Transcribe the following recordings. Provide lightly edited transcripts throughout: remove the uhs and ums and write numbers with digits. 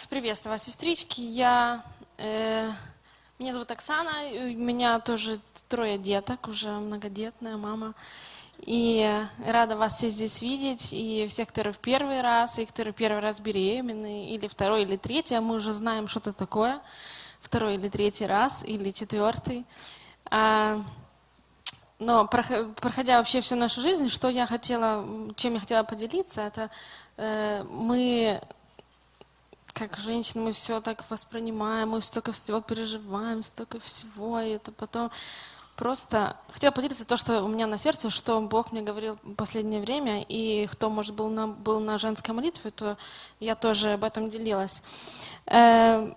Приветствую вас, сестрички. Меня зовут Оксана, у меня тоже 3 деток, уже многодетная мама. И рада вас всех здесь видеть, и всех, которые в первый раз, и которые первый раз беременны, или второй, или третий, а мы уже знаем, что это такое, второй или третий раз, или четвертый. Но проходя вообще всю нашу жизнь, чем я хотела поделиться, это мы как женщины, мы все так воспринимаем, мы столько всего переживаем, столько всего, и это потом просто хотела поделиться то, что у меня на сердце, что Бог мне говорил в последнее время, и кто, может, был на женской молитве, то я тоже об этом делилась. Я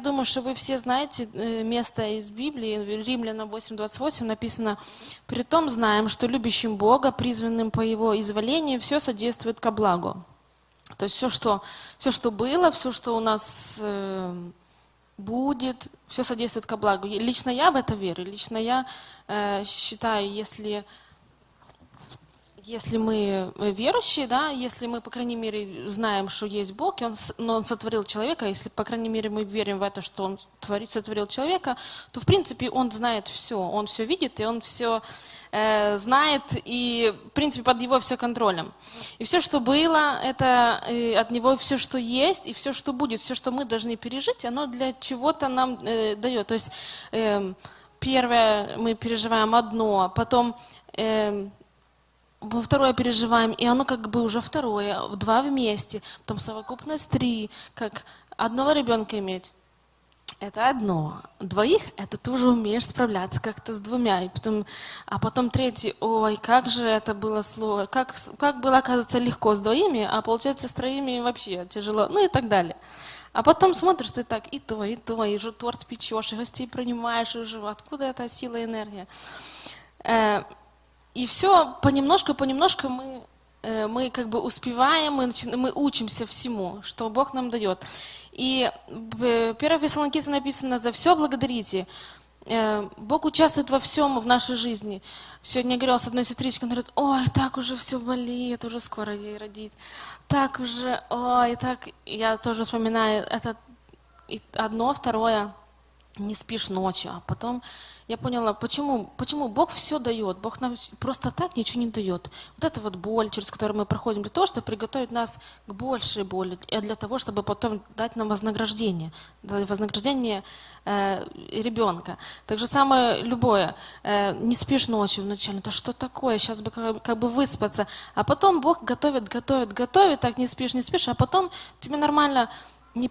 думаю, что вы все знаете место из Библии, Римлянам 8:28 написано: «Притом знаем, что любящим Бога, призванным по Его изволению, все содействует ко благу». То есть все, что было, все, что у нас будет, все содействует ко благу. Лично я в это верю. Лично я считаю, если мы верующие, да, если мы, по крайней мере, знаем, что есть Бог, и Он сотворил человека, если, по крайней мере, мы верим в это, что Он сотворил человека, то, в принципе, Он знает все. Он все видит, и Он все знает, и, в принципе, под Его все контролем. И все, что было, это от Него все, что есть, и все, что будет, все, что мы должны пережить, оно для чего-то нам дает. То есть первое мы переживаем одно, потом во второе переживаем, и оно как бы уже второе, 2 вместе, потом совокупность 3, как одного ребенка иметь. Это одно. 2 это ты уже умеешь справляться как-то с 2. А потом 3, ой, как же это было сложно, как было, оказывается, легко с 2, а получается с 3 вообще тяжело, ну и так далее. А потом смотришь, ты так и то, и уже торт печешь, и гостей принимаешь, и уже откуда эта сила и энергия? И все понемножку мы как бы успеваем, мы учимся всему, что Бог нам дает. И в 1 Фессалоникийцам написано: «За все благодарите». Бог участвует во всем в нашей жизни. Сегодня я говорила с одной сестричкой, она говорит: ой, так уже все болит, уже скоро ей родить. Так уже, ой, так. Я тоже вспоминаю это одно, второе. Не спишь ночью, а потом я поняла, почему Бог все дает, Бог нам просто так ничего не дает. Вот эта вот боль, через которую мы проходим, для того, чтобы приготовить нас к большей боли, и для того, чтобы потом дать нам вознаграждение ребенка. Так же самое любое, не спишь ночью вначале, это что такое, сейчас бы как бы выспаться, а потом Бог готовит, так не спишь, а потом тебе нормально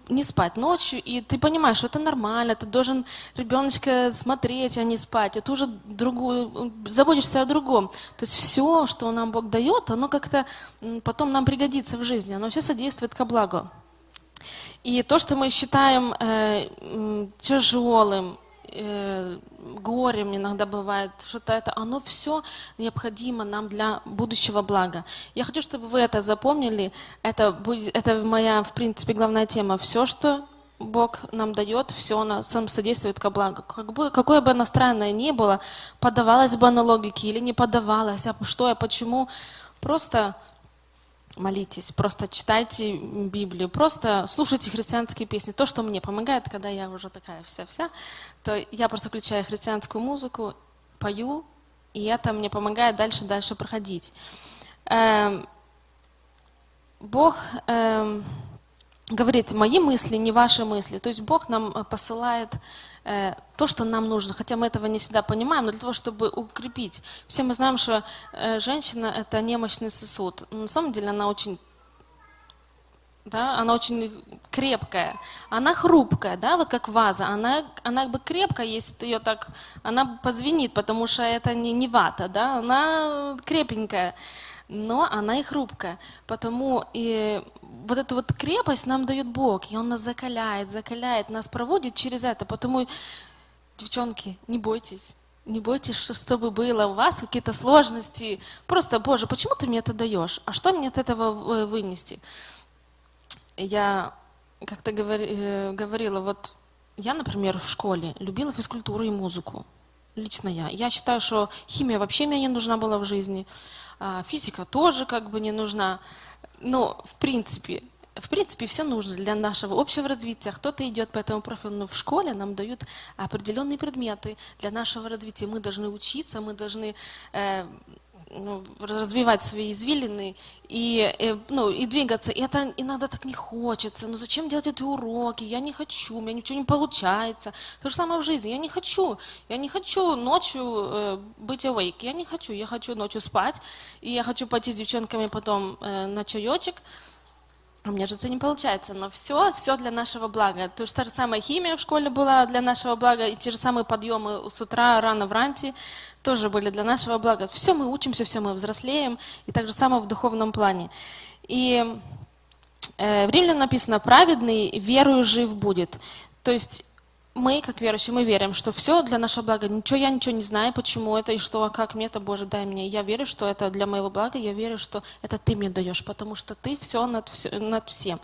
не спать ночью, и ты понимаешь, что это нормально, ты должен ребеночка смотреть, а не спать, и ты уже заботишься о другом. То есть все, что нам Бог дает, оно как-то потом нам пригодится в жизни, оно все содействует ко благу. И то, что мы считаем тяжелым, горем иногда бывает, что-то это, оно все необходимо нам для будущего блага. Я хочу, чтобы вы это запомнили, это моя, в принципе, главная тема. Все, что Бог нам дает, все оно сам содействует ко благу. Какое бы оно странное ни было, поддавалось бы оно логике или не поддавалось, а что, а почему, просто молитесь, просто читайте Библию, просто слушайте христианские песни. То, что мне помогает, когда я уже такая вся, то я просто включаю христианскую музыку, пою, и это мне помогает дальше проходить. Бог говорит: мои мысли, не ваши мысли. То есть Бог нам посылает то, что нам нужно, хотя мы этого не всегда понимаем, но для того, чтобы укрепить. Все мы знаем, что женщина – это немощный сосуд. Но на самом деле она очень крепкая, она хрупкая, да, вот как ваза, она как бы крепкая, если ты ее так, она позвенит, потому что это не вата, да, она крепенькая, но она и хрупкая, потому и вот эту вот крепость нам дает Бог, и Он нас закаляет, нас проводит через это, потому, девчонки, не бойтесь, чтобы было у вас какие-то сложности, просто, Боже, почему ты мне это даешь, а что мне от этого вынести? Я как-то говорила, вот я, например, в школе любила физкультуру и музыку. Лично я. Я считаю, что химия вообще мне не нужна была в жизни, физика тоже как бы не нужна. Но в принципе, все нужно для нашего общего развития. Кто-то идет по этому профилю, но в школе нам дают определенные предметы для нашего развития. Мы должны учиться, мы должны развивать свои извилины и двигаться. И это иногда так не хочется. Ну зачем делать эти уроки? Я не хочу, у меня ничего не получается. То же самое в жизни. Я не хочу ночью быть awake. Я хочу ночью спать. И я хочу пойти с девчонками потом на чаечек. У меня же это не получается, но все для нашего блага. То есть та же самая химия в школе была для нашего блага, и те же самые подъемы с утра рано вранти тоже были для нашего блага. Все мы учимся, все мы взрослеем, и так же самое в духовном плане. И в Римлянам написано: «Праведный верою жив будет». То есть мы, как верующие, мы верим, что все для нашего блага. Я ничего не знаю, почему это и что, как мне это, Боже, дай мне. Я верю, что это для моего блага, я верю, что это Ты мне даешь, потому что Ты все над всем.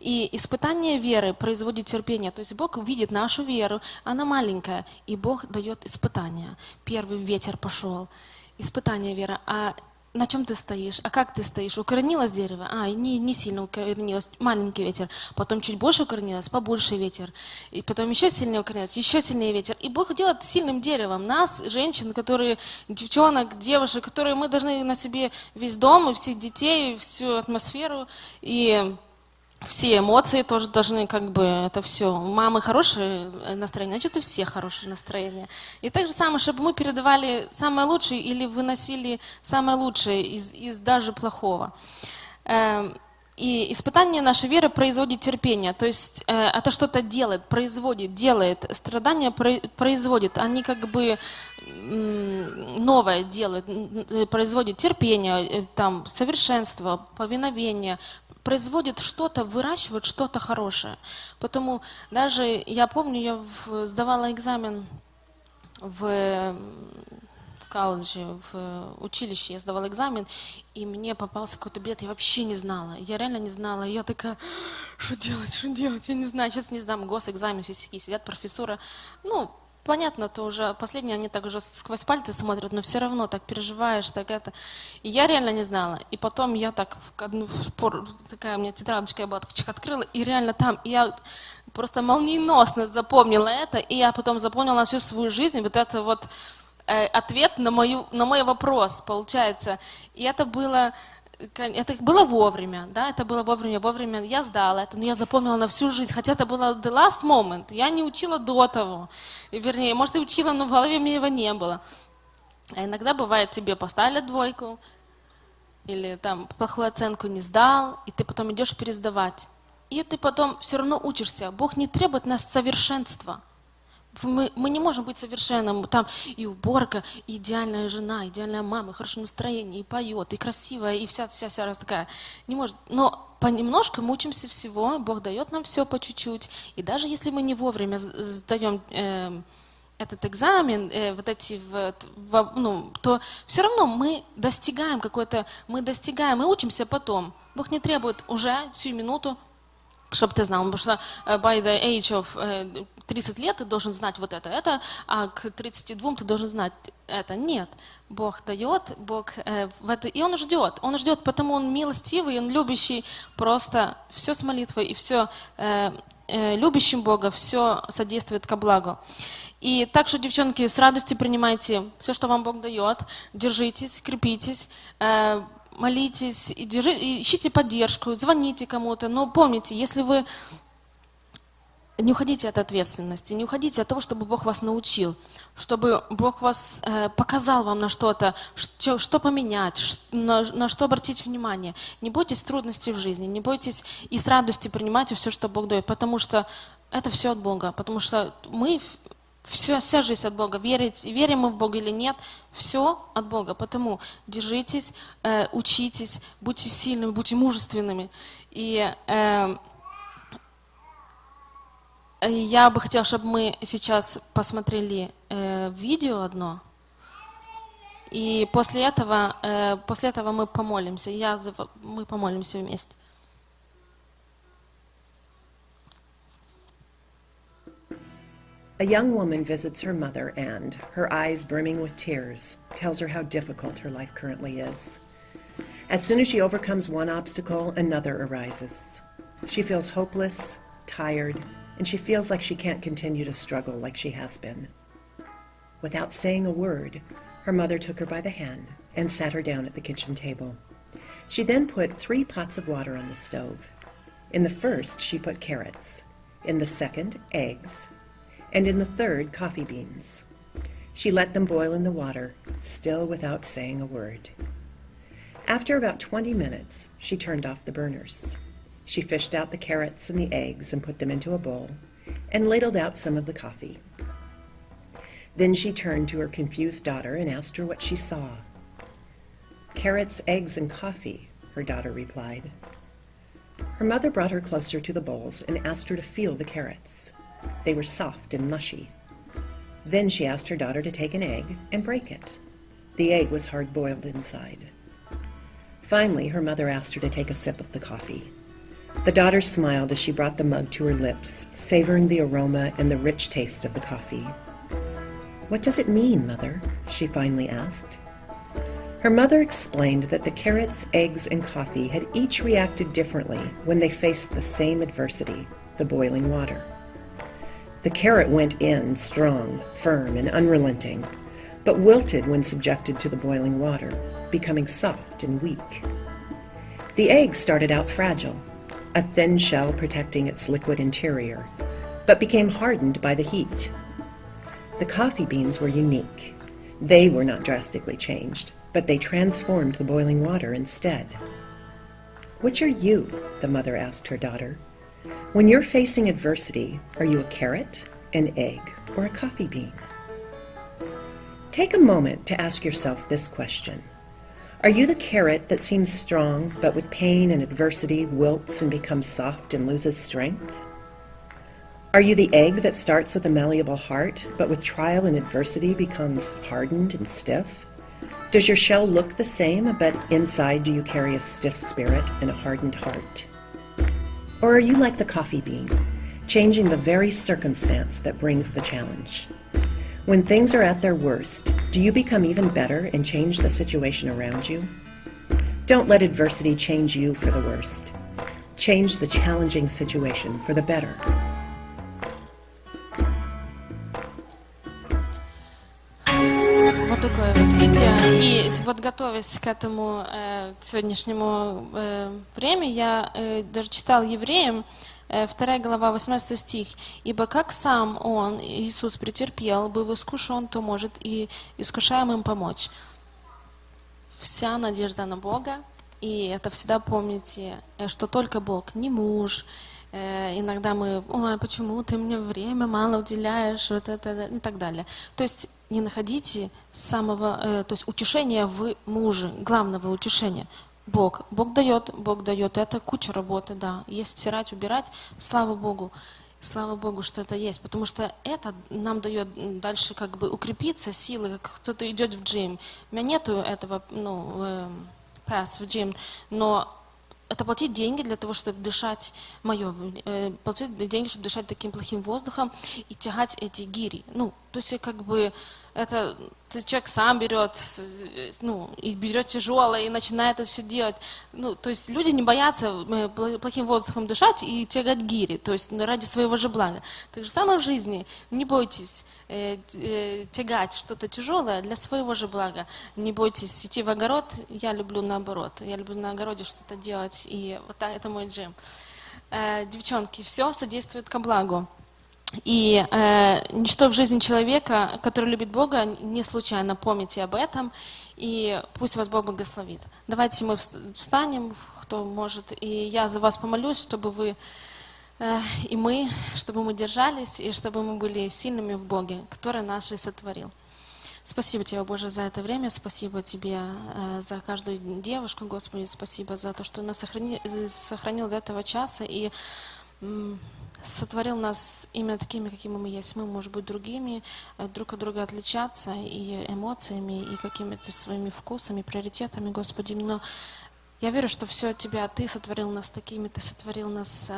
И испытание веры производит терпение. То есть Бог видит нашу веру, она маленькая, и Бог дает испытания. Первый ветер пошел, испытание веры. А на чем ты стоишь? А как ты стоишь? Укоренилось дерево? Не сильно укоренилось, маленький ветер. Потом чуть больше укоренилось, побольше ветер. И потом еще сильнее укоренилось, еще сильнее ветер. И Бог делает сильным деревом нас, женщин, девчонок, девушек, которые мы должны на себе весь дом, и всех детей, всю атмосферу, и все эмоции тоже должны, это все. У мамы хорошее настроение, значит, у всех хорошее настроение. И так же самое, чтобы мы передавали самое лучшее или выносили самое лучшее из даже плохого. И испытание нашей веры производит терпение, то есть это что-то делает, делает, страдания производит, они новое делают, производит терпение, совершенство, повиновение, производит что-то, выращивает что-то хорошее. Потому даже, я помню, я сдавала экзамен в колледже, в училище, я сдавала экзамен, и мне попался какой-то билет, я вообще не знала, я реально не знала, и я такая, что делать, я не знаю, сейчас не сдам госэкзамен, все сидят профессура, понятно, то уже последние они так уже сквозь пальцы смотрят, но все равно так переживаешь, так это. И я реально не знала. И потом я так такая у меня тетрадочка, я была открыла, и реально там, и я просто молниеносно запомнила это, и я потом запомнила на всю свою жизнь вот это вот ответ на мой вопрос, получается. И это было вовремя, да, это было вовремя я сдала это, но я запомнила на всю жизнь, хотя это было the last moment, я не учила до того, вернее, может и учила, но в голове мне его не было. А иногда бывает, тебе поставили 2, или плохую оценку не сдал, и ты потом идешь пересдавать, и ты потом все равно учишься. Бог не требует нас совершенства. Мы не можем быть совершенным. Там и уборка, и идеальная жена, идеальная мама, и хорошее настроение, и поет, и красивая, и вся раз такая. Не может. Но понемножку мы учимся всего, Бог дает нам все по чуть-чуть. И даже если мы не вовремя сдаем этот экзамен, то все равно мы достигаем мы учимся потом. Бог не требует уже сию минуту, чтобы ты знал, потому что by the age of 30 лет ты должен знать вот это, а к 32 ты должен знать это. Нет, Бог дает, и Он ждет, потому Он милостивый, Он любящий, просто все с молитвой и все любящим Бога, все содействует ко благу. И так что, девчонки, с радостью принимайте все, что вам Бог дает, держитесь, крепитесь, молитесь, ищите поддержку, звоните кому-то, но помните, если вы не уходите от ответственности, не уходите от того, чтобы Бог вас научил, чтобы Бог вас показал вам на что-то, что поменять, на что обратить внимание. Не бойтесь трудностей в жизни, не бойтесь и с радостью принимайте все, что Бог дает, потому что это все от Бога, потому что вся жизнь от Бога. Верим мы в Бога или нет, все от Бога. Потому держитесь, учитесь, будьте сильными, будьте мужественными. И я бы хотела, чтобы мы сейчас посмотрели видео одно. И после этого мы помолимся. Мы помолимся вместе. A young woman visits her mother and, her eyes brimming with tears, tells her how difficult her life currently is. As soon as she overcomes one obstacle, another arises. She feels hopeless, tired, and she feels like she can't continue to struggle like she has been. Without saying a word, her mother took her by the hand and sat her down at the kitchen table. She then put 3 pots of water on the stove. In the first, she put carrots. In the second, eggs. And in the third, coffee beans. She let them boil in the water, still without saying a word. After about 20 minutes, she turned off the burners. She fished out the carrots and the eggs and put them into a bowl and ladled out some of the coffee. Then she turned to her confused daughter and asked her what she saw. "Carrots, eggs, and coffee," her daughter replied. Her mother brought her closer to the bowls and asked her to feel the carrots. They were soft and mushy. Then she asked her daughter to take an egg and break it. The egg was hard-boiled inside. Finally, her mother asked her to take a sip of the coffee. The daughter smiled as she brought the mug to her lips, savoring the aroma and the rich taste of the coffee. "What does it mean, Mother?" she finally asked. Her mother explained that the carrots, eggs, and coffee had each reacted differently when they faced the same adversity, the boiling water. The carrot went in strong, firm, and unrelenting, but wilted when subjected to the boiling water, becoming soft and weak. The egg started out fragile, a thin shell protecting its liquid interior, but became hardened by the heat. The coffee beans were unique. They were not drastically changed, but they transformed the boiling water instead. "Which are you?" the mother asked her daughter. "When you're facing adversity, are you a carrot, an egg, or a coffee bean?" Take a moment to ask yourself this question. Are you the carrot that seems strong, but with pain and adversity wilts and becomes soft and loses strength? Are you the egg that starts with a malleable heart, but with trial and adversity becomes hardened and stiff? Does your shell look the same, but inside do you carry a stiff spirit and a hardened heart? Or are you like the coffee bean, changing the very circumstance that brings the challenge? When things are at their worst, do you become even better and change the situation around you? Don't let adversity change you for the worst. Change the challenging situation for the better. Вот такое вот видео. И вот готовясь к этому сегодняшнему времени, я даже читал Евреям, 2 глава, 18 стих. «Ибо как сам Он, Иисус, претерпел, был искушен, то может и искушаемым помочь». Вся надежда на Бога, и это всегда помните, что только Бог, не муж. Иногда мы, ой, почему ты мне время мало уделяешь, вот это, и так далее. То есть не находите самого, то есть утешения в муже, главного утешения. Бог дает, это куча работы, да, есть стирать, убирать, слава Богу, что это есть, потому что это нам дает дальше как бы укрепиться, силы, как кто-то идет в джим. У меня нету этого, пас в джим, но это платить деньги для того, чтобы дышать платить деньги, чтобы дышать таким плохим воздухом и тягать эти гири. То есть как бы это человек сам берет, и берет тяжелое, и начинает это все делать. То есть люди не боятся плохим воздухом дышать и тягать гири, то есть ради своего же блага. Так же самое в жизни. Не бойтесь тягать что-то тяжелое для своего же блага. Не бойтесь идти в огород. Я люблю наоборот. Я люблю на огороде что-то делать, и вот так, это мой джим. Девчонки, все содействует ко благу. И ничто в жизни человека, который любит Бога, не случайно. Помните об этом, и пусть вас Бог благословит. Давайте мы встанем, кто может, и я за вас помолюсь, чтобы вы и мы, чтобы мы держались, и чтобы мы были сильными в Боге, который нас и сотворил. Спасибо Тебе, Боже, за это время, спасибо Тебе за каждую девушку, Господи, спасибо за то, что нас сохранил до этого часа, и сотворил нас именно такими, какими мы есть. Мы, может быть, другими, друг от друга отличаться и эмоциями, и какими-то своими вкусами, приоритетами, Господи. Но я верю, что все от Тебя. Ты сотворил нас такими, Ты сотворил нас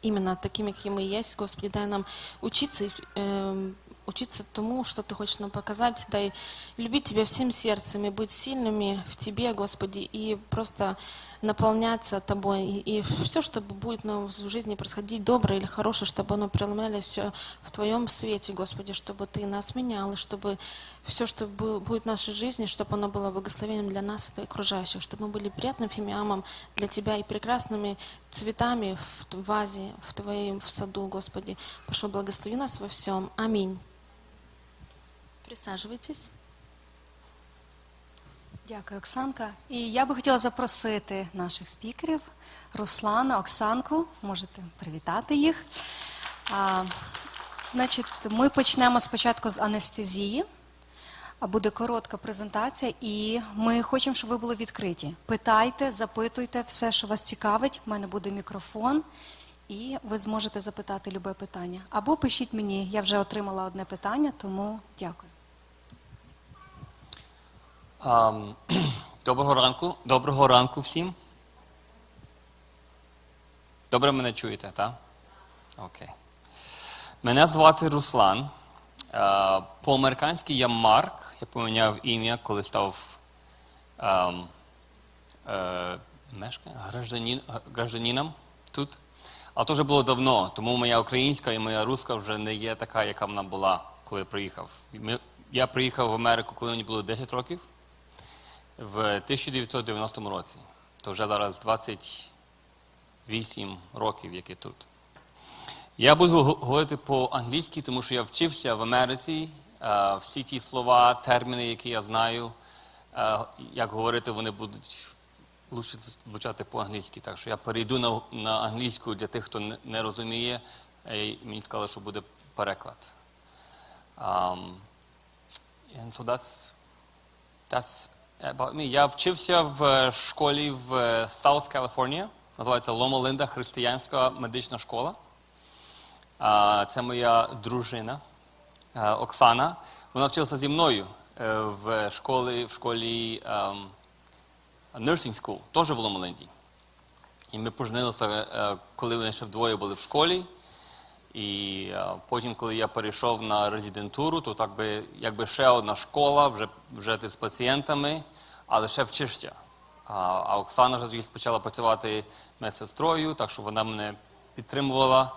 именно такими, какие мы есть. Господи, дай нам учиться, учиться тому, что Ты хочешь нам показать. Дай любить Тебя всем сердцем и быть сильными в Тебе, Господи, и просто наполняться Тобой. И все, что будет нам в жизни происходить, доброе или хорошее, чтобы оно преломляли все в Твоем свете, Господи, чтобы Ты нас менял, и чтобы все, что будет в нашей жизни, чтобы оно было благословением для нас и окружающих, чтобы мы были приятным фимиамом для Тебя и прекрасными цветами в вазе, в Твоем саду, Господи. Прошу, благослови нас во всем. Аминь. Присаджуйтесь. Дякую, Оксанка. І я би хотіла запросити наших спікерів, Руслана, Оксанку. Можете привітати їх. Значить, ми почнемо спочатку з анестезії. Буде коротка презентація, і ми хочемо, щоб ви були відкриті. Питайте, запитуйте все, що вас цікавить. У мене буде мікрофон, і ви зможете запитати любе питання. Або пишіть мені, я вже отримала одне питання, тому дякую. Доброго ранку всім. Добре мене чуєте, так? Окей. Мене звати Руслан. По-американськи я Марк. Я поміняв ім'я, коли став гражданином тут. Але то вже було давно, тому моя українська і моя руська вже не є така, яка вона була, коли я приїхав. Я приїхав в Америку, коли мені було 10 років. В 1990 році. То вже зараз 28 років, як я тут. Я буду говорити по-англійськи, тому що я вчився в Америці. Всі ті слова, терміни, які я знаю, як говорити, вони будуть краще звучати по-англійськи. Так що я перейду на англійську для тих, хто не розуміє. І мені сказали, що буде переклад. And so that's about me. Я вчився в школі в South California, називається Лома Линда, християнська медична школа. Це моя дружина Оксана. Вона вчилася зі мною в школі Nursing School, теж в Лома Линді. І ми поженилися, коли вони ще вдвоє були в школі. І потім, коли я перейшов на резидентуру, то так би, якби ще одна школа, вже ти з пацієнтами, але ще вчишся. А Оксана вже почала працювати медсестрою, так що вона мене підтримувала.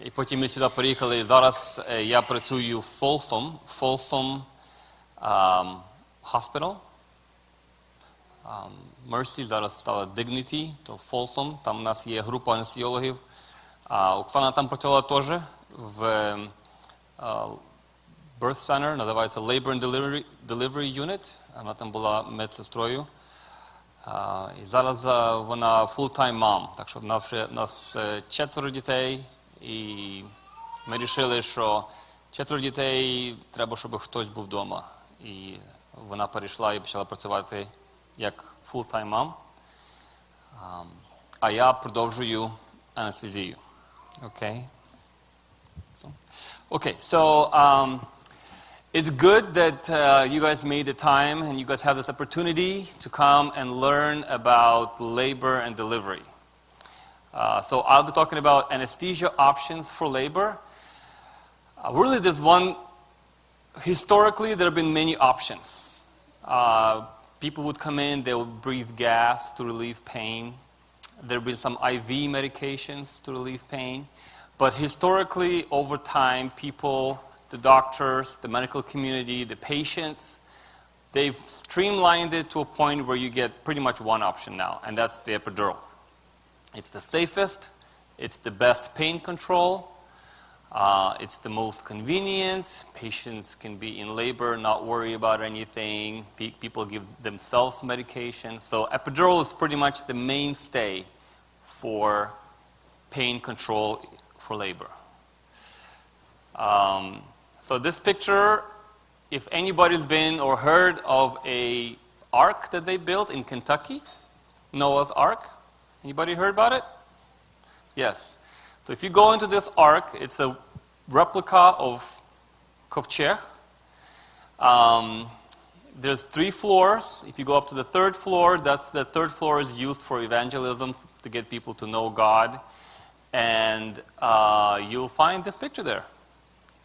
І потім ми сюди переїхали. І зараз я працюю в Folsom Hospital. Mercy зараз стала Dignity, то Folsom. Там у нас є група анестезіологів. Оксана там працювала теж в birth center, називається Labor and Delivery Unit. Вона там була медсестрою. І зараз вона full-time mom. Так що в нас 4 дітей. І ми вирішили, що 4 дітей треба, щоб хтось був вдома. І вона перейшла і почала працювати як full-time mom. А я продовжую анестезію. Okay, so it's good that you guys made the time and you guys have this opportunity to come and learn about labor and delivery. So I'll be talking about anesthesia options for labor. Really, historically, there have been many options. People would come in, they would breathe gas to relieve pain. There have been some IV medications to relieve pain. But historically, over time, people, the doctors, the medical community, the patients, they've streamlined it to a point where you get pretty much one option now, and that's the epidural. It's the safest, it's the best pain control, it's the most convenient. Patients can be in labor, not worry about anything. People give themselves medication. So epidural is pretty much the mainstay for pain control for labor. So this picture, if anybody's been or heard of a ark that they built in Kentucky, Noah's Ark, anybody heard about it? Yes. So if you go into this ark, it's a replica of kovчег. There's 3 floors. If you go up to the 3rd floor, the 3rd floor is used for evangelism to get people to know God. And you'll find this picture there.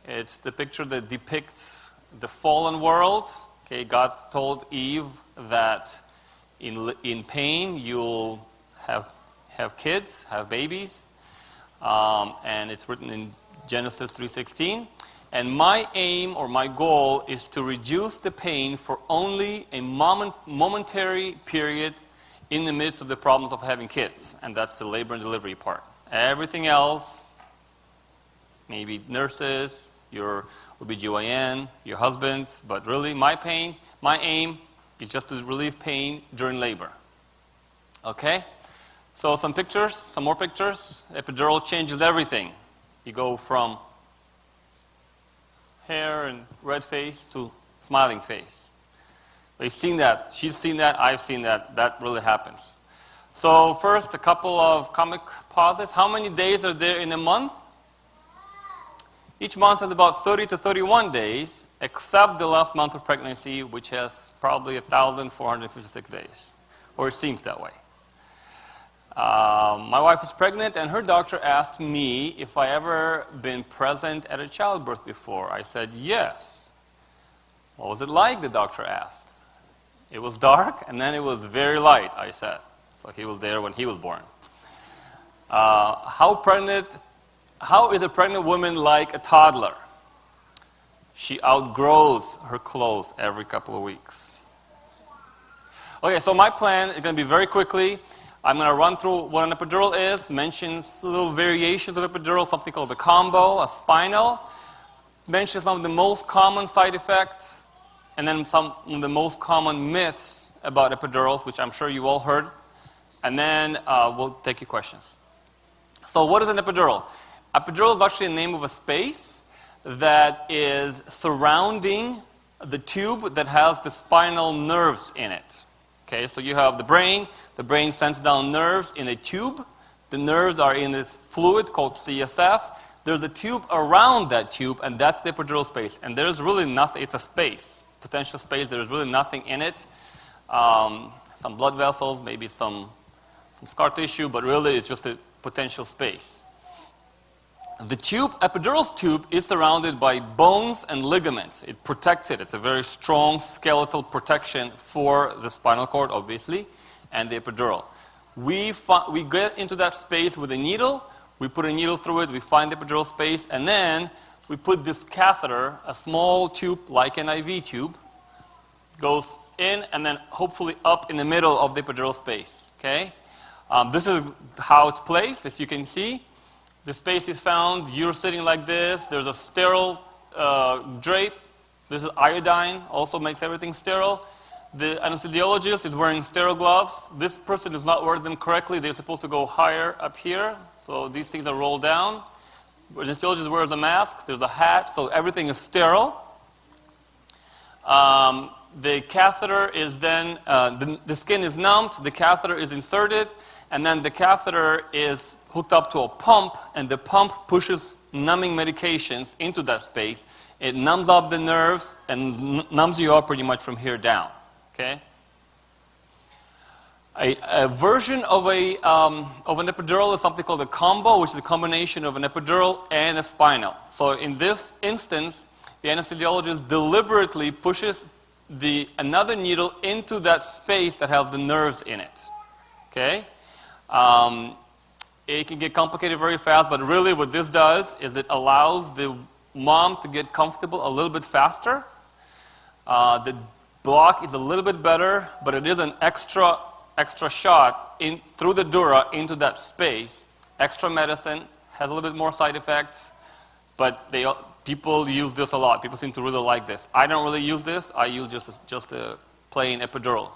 It's the picture that depicts the fallen world. Okay, God told Eve that in pain you'll have kids, have babies, and it's written in Genesis 3:16. And my aim or my goal is to reduce the pain for only a momentary period in the midst of the problems of having kids, and that's the labor and delivery part. Everything else, maybe nurses, your OBGYN, your husbands, but really my aim is just to relieve pain during labor. Okay? So some pictures, some more pictures. Epidural changes everything. You go from hair and red face to smiling face. We've seen that. She's seen that. I've seen that. That really happens. So first, a couple of comic pauses. How many days are there in a month? Each month has about 30 to 31 days, except the last month of pregnancy, which has probably 1,456 days. Or it seems that way. My wife is pregnant, and her doctor asked me if I ever been present at a childbirth before. I said, yes. What was it like, the doctor asked. It was dark, and then it was very light, I said. So he was there when he was born. How is a pregnant woman like a toddler? She outgrows her clothes every couple of weeks. Okay, so my plan is going to be very quickly. I'm going to run through what an epidural is, mention little variations of epidural, something called a combo, a spinal, mention some of the most common side effects, and then some of the most common myths about epidurals, which I'm sure you all heard, and then we'll take your questions. So what is an epidural? Epidural is actually a name of a space that is surrounding the tube that has the spinal nerves in it. Okay, so you have the brain sends down nerves in a tube. The nerves are in this fluid called CSF. There's a tube around that tube, and that's the epidural space. And there's really nothing, it's a space, potential space, there's really nothing in it. Some blood vessels, maybe some scar tissue, but really it's just a potential space. The tube, epidural's tube, is surrounded by bones and ligaments. It protects it. It's a very strong skeletal protection for the spinal cord, obviously, and the epidural. We get into that space with a needle. We put a needle through it. We find the epidural space, and then we put this catheter, a small tube like an IV tube, goes in and then hopefully up in the middle of the epidural space. Okay, this is how it's placed, as you can see. The space is found, you're sitting like this, there's a sterile drape, this is iodine, also makes everything sterile. The anesthesiologist is wearing sterile gloves. This person is not wearing them correctly, they're supposed to go higher up here, so these things are rolled down. The anesthesiologist wears a mask, there's a hat, so everything is sterile. The catheter is then, the skin is numbed, the catheter is inserted, and then the catheter is hooked up to a pump, and the pump pushes numbing medications into that space. It numbs up the nerves and numbs you up pretty much from here down. Okay. A version of an epidural is something called a combo, which is a combination of an epidural and a spinal. So in this instance, the anesthesiologist deliberately pushes another needle into that space that has the nerves in it. Okay. It can get complicated very fast, but really what this does is it allows the mom to get comfortable a little bit faster. The block is a little bit better, but it is an extra shot through the dura into that space. Extra medicine, has a little bit more side effects, but people use this a lot. People seem to really like this. I don't really use this. I use just a plain epidural.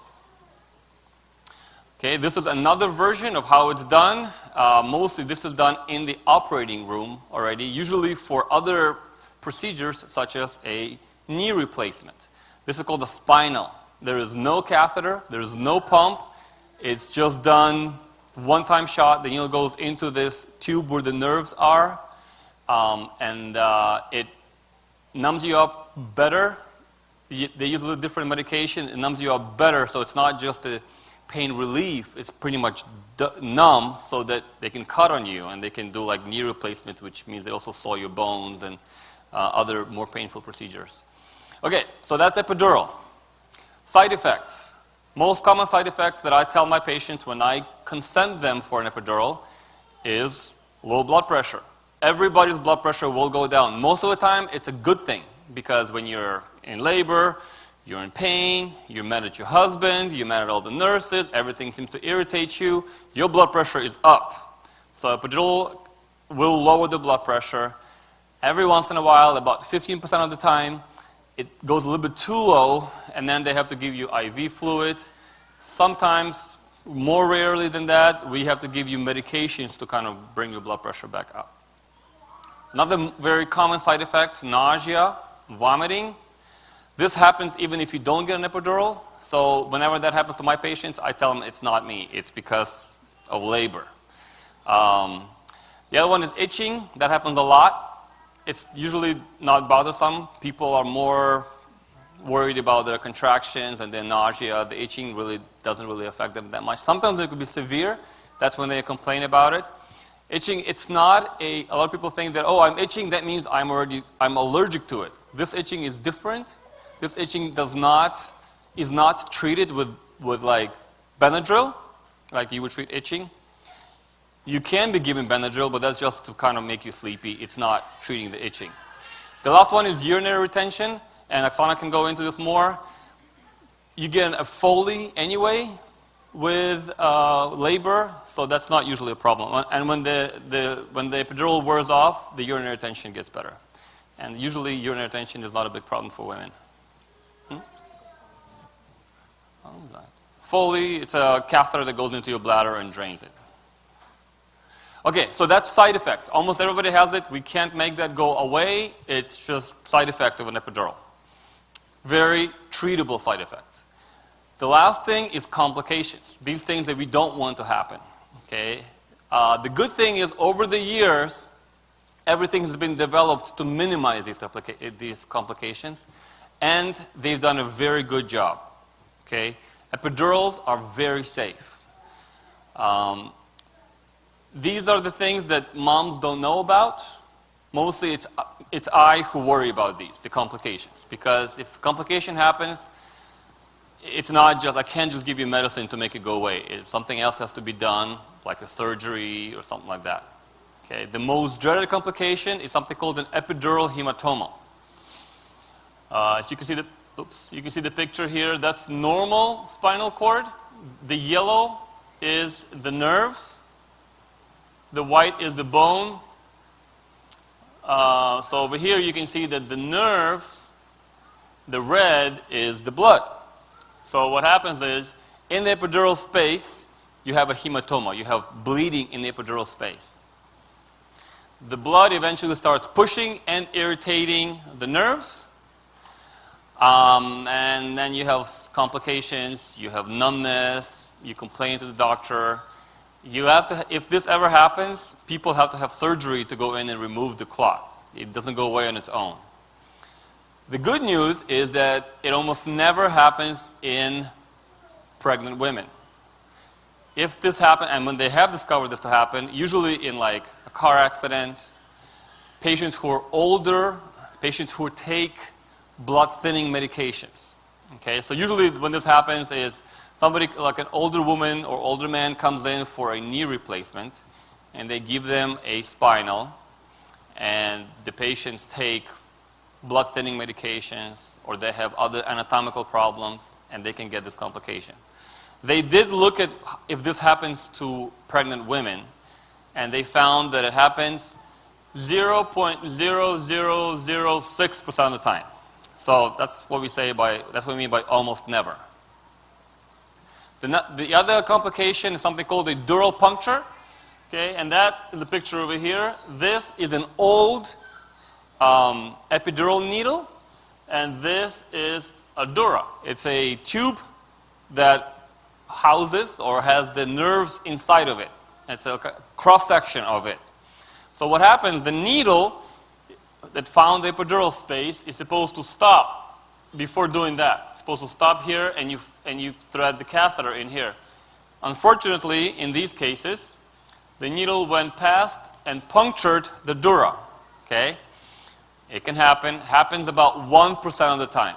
Okay, this is another version of how it's done. Mostly this is done in the operating room already, usually for other procedures such as a knee replacement. This is called a spinal. There is no catheter, there is no pump. It's just done one-time shot. The needle goes into this tube where the nerves are, and it numbs you up better. They use a little different medication. It numbs you up better, so it's not just a pain relief is pretty much numb, so that they can cut on you and they can do like knee replacements, which means they also saw your bones and other more painful procedures. Okay, so that's epidural. Side effects. Most common side effects that I tell my patients when I consent them for an epidural is low blood pressure. Everybody's blood pressure will go down. Most of the time, it's a good thing, because when you're in labor, you're in pain, you're mad at your husband, you're mad at all the nurses, everything seems to irritate you, your blood pressure is up. So epidural will lower the blood pressure. Every once in a while, about 15% of the time, it goes a little bit too low, and then they have to give you IV fluid. Sometimes, more rarely than that, we have to give you medications to kind of bring your blood pressure back up. Another very common side effect, nausea, vomiting. This happens even if you don't get an epidural. So whenever that happens to my patients, I tell them it's not me, it's because of labor. The other one is itching. That happens a lot. It's usually not bothersome. People are more worried about their contractions and their nausea. The itching really doesn't really affect them that much. Sometimes it could be severe. That's when they complain about it. Itching, it's not a lot of people think that, oh, I'm itching, that means I'm allergic to it. This itching is different. This itching is not treated with like Benadryl, like you would treat itching. You can be given Benadryl, but that's just to kind of make you sleepy. It's not treating the itching. The last one is urinary retention, and Oksana can go into this more. You get a Foley anyway with labor, so that's not usually a problem. And when the epidural wears off, the urinary retention gets better. And usually urinary retention is not a big problem for women. Foley, it's a catheter that goes into your bladder and drains it. Okay, so that's side effects. Almost everybody has it. We can't make that go away. It's just side effect of an epidural. Very treatable side effects. The last thing is complications. These things that we don't want to happen. Okay. The good thing is over the years, everything has been developed to minimize these complications, and they've done a very good job. Okay. Epidurals are very safe. These are the things that moms don't know about. Mostly it's I who worry about the complications. Because if complication happens, it's not just, I can't just give you medicine to make it go away. Something else has to be done, like a surgery or something like that. Okay? The most dreaded complication is something called an epidural hematoma. As you can see you can see the picture here. That's normal spinal cord. The yellow is the nerves. The white is the bone. So over here you can see that the nerves, the red is the blood. So what happens is, in the epidural space, you have a hematoma. You have bleeding in the epidural space. The blood eventually starts pushing and irritating the nerves. And then you have complications, you have numbness, you complain to the doctor. You have to, if this ever happens, people have to have surgery to go in and remove the clot. It doesn't go away on its own. The good news is that it almost never happens in pregnant women. If this happens, and when they have discovered this to happen, usually in like a car accident, patients who are older, patients who take blood thinning medications. Okay, so usually when this happens is somebody like an older woman or older man comes in for a knee replacement, and they give them a spinal, and the patients take blood thinning medications, or they have other anatomical problems, and they can get this complication. They did look at if this happens to pregnant women, and they found that it happens 0.0006% of the time. So that's what we mean by almost never. The other complication is something called a dural puncture. Okay, and that is the picture over here. This is an old epidural needle, and this is a dura. It's a tube that houses or has the nerves inside of it. It's a cross-section of it. So what happens, the needle that found the epidural space is supposed to stop before doing that. It's supposed to stop here, and you thread the catheter in here. Unfortunately, in these cases, the needle went past and punctured the dura. Okay? It can happen. Happens about 1% of the time.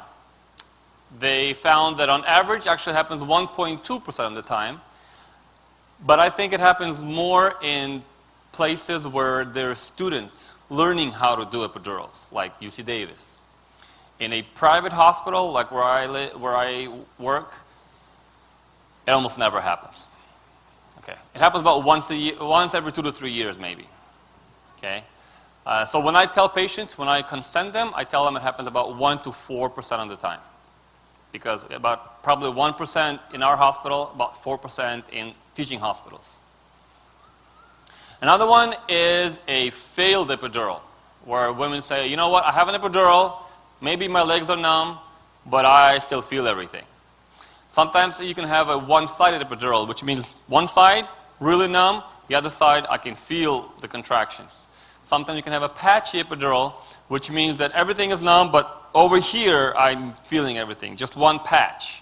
They found that on average, actually happens 1.2% of the time. But I think it happens more in places where there are students learning how to do epidurals, like UC Davis. In a private hospital, like where I work, it almost never happens. Okay, it happens about once every 2 to 3 years, maybe. Okay, so when I tell patients, when I consent them, I tell them it happens about 1 to 4% of the time, because about probably 1% in our hospital, about 4% in teaching hospitals. Another one is a failed epidural, where women say, you know what, I have an epidural, maybe my legs are numb, but I still feel everything. Sometimes you can have a one-sided epidural, which means one side, really numb, the other side, I can feel the contractions. Sometimes you can have a patchy epidural, which means that everything is numb, but over here, I'm feeling everything, just one patch.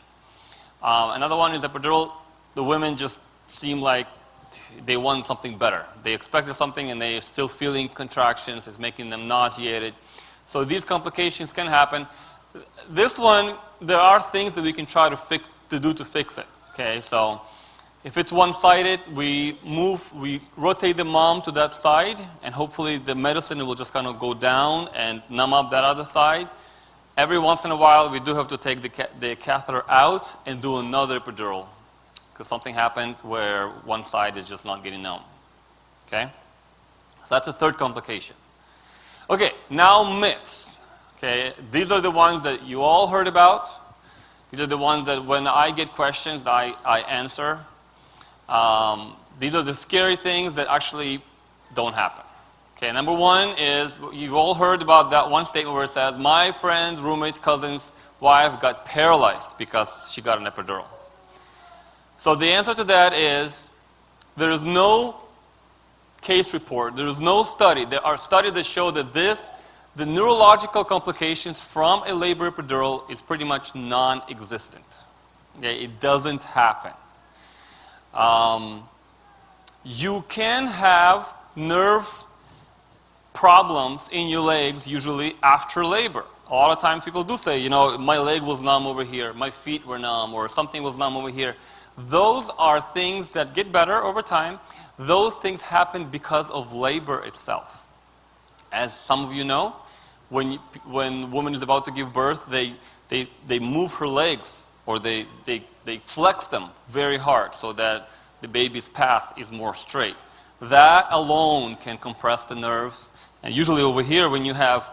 Another one is epidural, the women just seem like they want something better. They expected something and they're still feeling contractions, it's making them nauseated. So these complications can happen. This one, there are things that we can try to do to fix it. Okay, so if it's one-sided, we rotate the mom to that side, and hopefully the medicine will just kind of go down and numb up that other side. Every once in a while, we do have to take the catheter out and do another epidural, because something happened where one side is just not getting numb. Okay, so that's a third complication. Okay, now myths. Okay, these are the ones that you all heard about. These are the ones that when I get questions, I answer. These are the scary things that actually don't happen. Okay, number one is, you've all heard about that one statement where it says, my friend's roommate's cousin's wife got paralyzed because she got an epidural. So the answer to that is, there is no case report, there is no study. There are studies that show that the neurological complications from a labor epidural is pretty much non-existent. Okay, it doesn't happen. You can have nerve problems in your legs usually after labor. A lot of times people do say, you know, my leg was numb over here, my feet were numb, or something was numb over here. Those are things that get better over time. Those things happen because of labor itself. As some of you know, when a woman is about to give birth, they move her legs, or they flex them very hard so that the baby's path is more straight. That alone can compress the nerves. And usually over here, when you have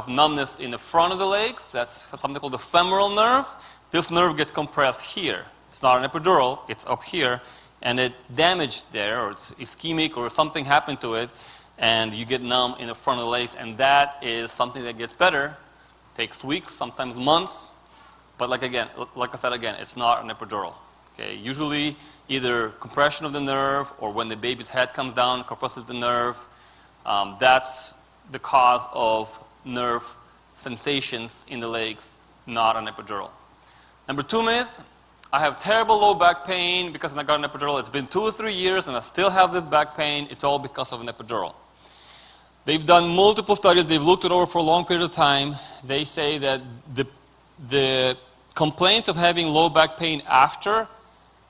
numbness in the front of the legs, that's something called the femoral nerve. This nerve gets compressed here. It's not an epidural, it's up here, and it damaged there, or it's ischemic, or something happened to it, and you get numb in the front of the legs, and that is something that gets better. Takes weeks, sometimes months, but like I said again, it's not an epidural. Okay, usually either compression of the nerve, or when the baby's head comes down, compresses the nerve. That's the cause of nerve sensations in the legs, not an epidural. Number two myth, I have terrible low back pain because I got an epidural. It's been 2 or 3 years and I still have this back pain. It's all because of an epidural. They've done multiple studies. They've looked it over for a long period of time. They say that the complaint of having low back pain after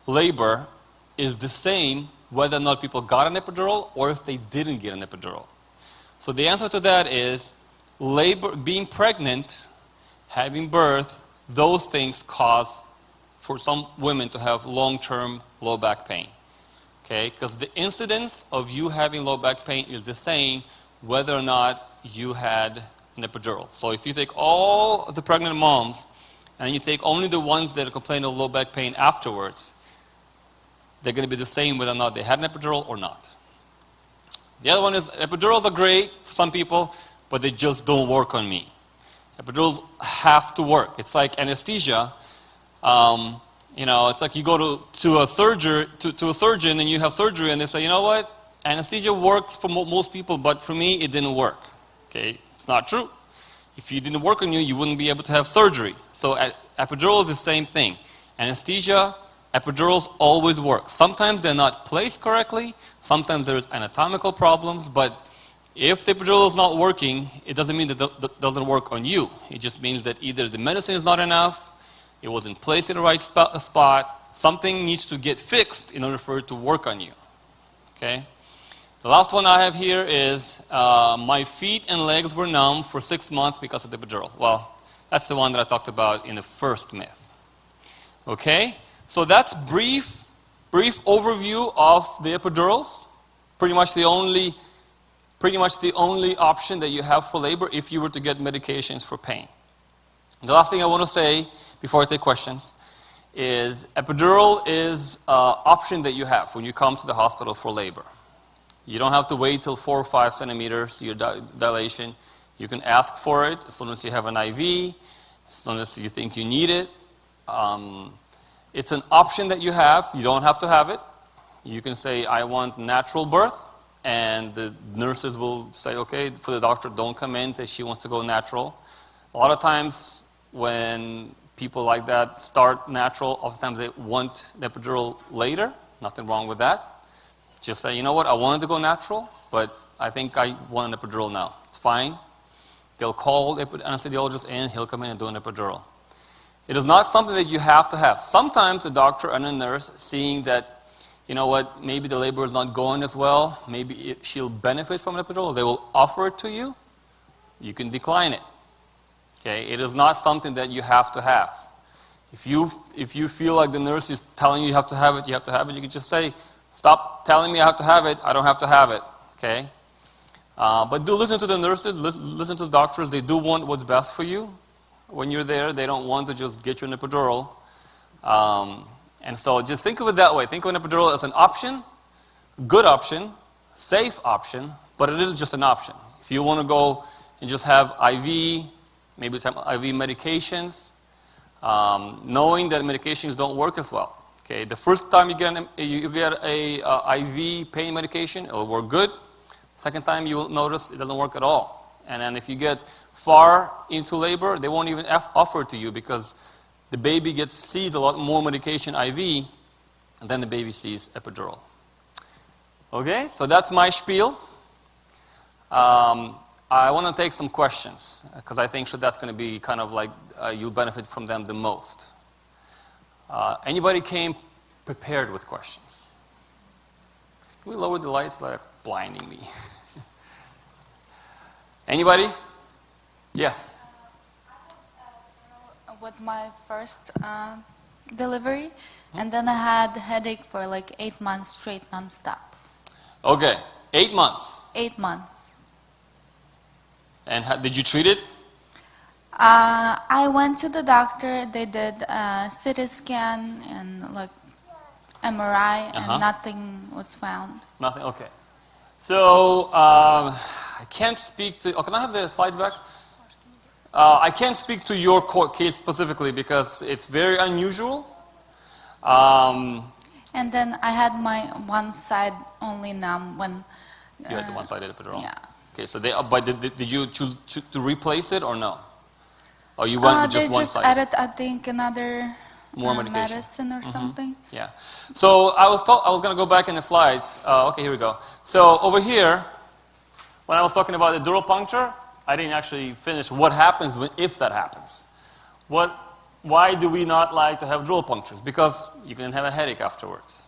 labor is the same whether or not people got an epidural or if they didn't get an epidural. So the answer to that is labor, being pregnant, having birth, those things cause for some women to have long-term low back pain. Okay, because the incidence of you having low back pain is the same whether or not you had an epidural. So if you take all the pregnant moms and you take only the ones that complain of low back pain afterwards, they're going to be the same whether or not they had an epidural or not. The other one is, epidurals are great for some people, but they just don't work on me. Epidurals have to work. It's like anesthesia. You know, it's like you go to a surgeon and you have surgery and they say, you know what, anesthesia works for most people, but for me it didn't work. Okay, it's not true. If it didn't work on you, you wouldn't be able to have surgery. So epidural is the same thing. Anesthesia epidurals always work. Sometimes they're not placed correctly, sometimes there's anatomical problems, but if the epidural is not working, it doesn't mean that it doesn't work on you. It just means that either the medicine is not enough, it wasn't placed in the right spot, something needs to get fixed in order for it to work on you. Okay? The last one I have here is my feet and legs were numb for 6 months because of the epidural. Well, that's the one that I talked about in the first myth. Okay? So that's brief overview of the epidurals. Pretty much the only option that you have for labor if you were to get medications for pain. The last thing I want to say before I take questions is epidural is an option that you have when you come to the hospital for labor. You don't have to wait till 4 or 5 centimeters, your dilation. You can ask for it as soon as you have an IV, as soon as you think you need it. It's an option that you have. You don't have to have it. You can say, I want natural birth, and the nurses will say, okay, for the doctor, don't come in, that she wants to go natural. A lot of times when people like that start natural, oftentimes they want the epidural later. Nothing wrong with that. Just say, you know what, I wanted to go natural, but I think I want an epidural now. It's fine. They'll call the anesthesiologist in, he'll come in and do an epidural. It is not something that you have to have. Sometimes a doctor and a nurse, seeing that, you know what, maybe the labor is not going as well, maybe she'll benefit from an epidural, they will offer it to you. You can decline it. Okay, it is not something that you have to have. If you feel like the nurse is telling you have to have it, you have to have it, you can just say, stop telling me I have to have it, I don't have to have it. Okay? But do listen to the nurses, listen to the doctors, they do want what's best for you. When you're there, they don't want to just get you an epidural. And so just think of it that way. Think of an epidural as an option, good option, safe option, but it is just an option. If you want to go and just have IV, maybe some IV medications, knowing that medications don't work as well. Okay, the first time you get a IV pain medication, it'll work good. Second time you will notice it doesn't work at all. And then if you get far into labor, they won't even offer it to you because the baby sees a lot more medication IV, and then the baby sees epidural. Okay, so that's my spiel. I want to take some questions because I think that's going to be kind of like you'll benefit from them the most. Anybody came prepared with questions? Can we lower the lights? They're blinding me. Anybody? Yes. With my first delivery, and then I had headache for like 8 months straight, non-stop. Okay, 8 months. 8 months. And did you treat it? I went to the doctor. They did a CT scan and like MRI, and nothing was found. Nothing. Okay. So I can't speak to. Oh, can I have the slides back? I can't speak to your court case specifically because it's very unusual. And then I had my one side only numb when. You had the one-sided epidural. Yeah. Okay. So but did you choose to replace it or no? Or you went with just one side? They just added, I think, another more medication. medicine or something. Yeah. So I was going to go back in the slides. Okay, here we go. So over here, when I was talking about the dural puncture, I didn't actually finish what happens if that happens. Why do we not like to have dural punctures? Because you can have a headache afterwards.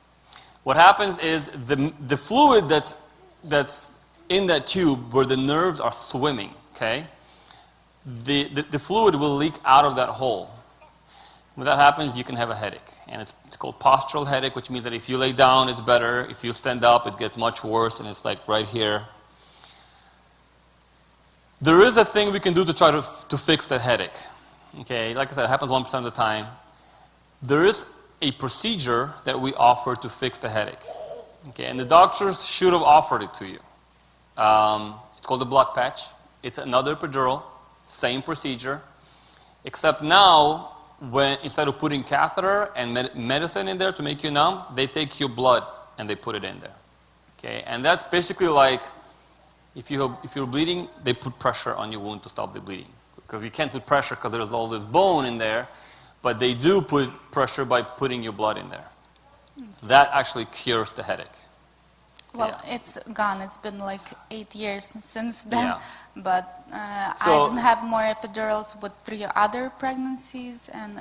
What happens is the fluid that's in that tube where the nerves are swimming, okay? The fluid will leak out of that hole. When that happens, you can have a headache. And it's called postural headache, which means that if you lay down, it's better. If you stand up, it gets much worse, and it's like right here. There is a thing we can do to try to fix that headache. Okay, like I said, it happens 1% of the time. There is a procedure that we offer to fix the headache. Okay, and the doctors should have offered it to you. It's called the blood patch. It's another epidural, same procedure, except now, when instead of putting catheter and medicine in there to make you numb, they take your blood and they put it in there. Okay, and that's basically like if you're bleeding, they put pressure on your wound to stop the bleeding. Because we can't put pressure because there's all this bone in there, but they do put pressure by putting your blood in there. That actually cures the headache. Well, it's gone. It's been like 8 years since then. Yeah. But I So- didn't have more epidurals with 3 other pregnancies, and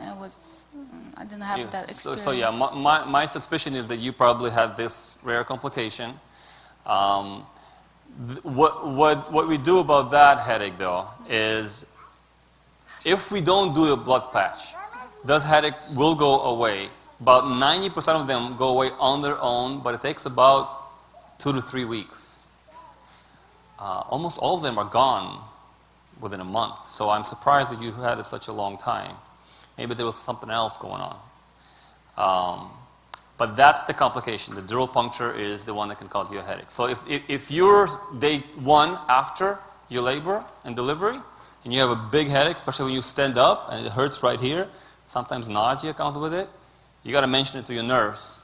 I didn't have that Yes. experience. So yeah, my suspicion is that you probably had this rare complication. What we do about that headache, though, is if we don't do a blood patch, that headache will go away. About 90% of them go away on their own, but it takes about 2 to 3 weeks. Almost all of them are gone within a month. So I'm surprised that you had it such a long time. Maybe there was something else going on. But that's the complication. The dural puncture is the one that can cause you a headache. So if you're day 1 after your labor and delivery, and you have a big headache, especially when you stand up and it hurts right here, sometimes nausea comes with it, you got to mention it to your nurse,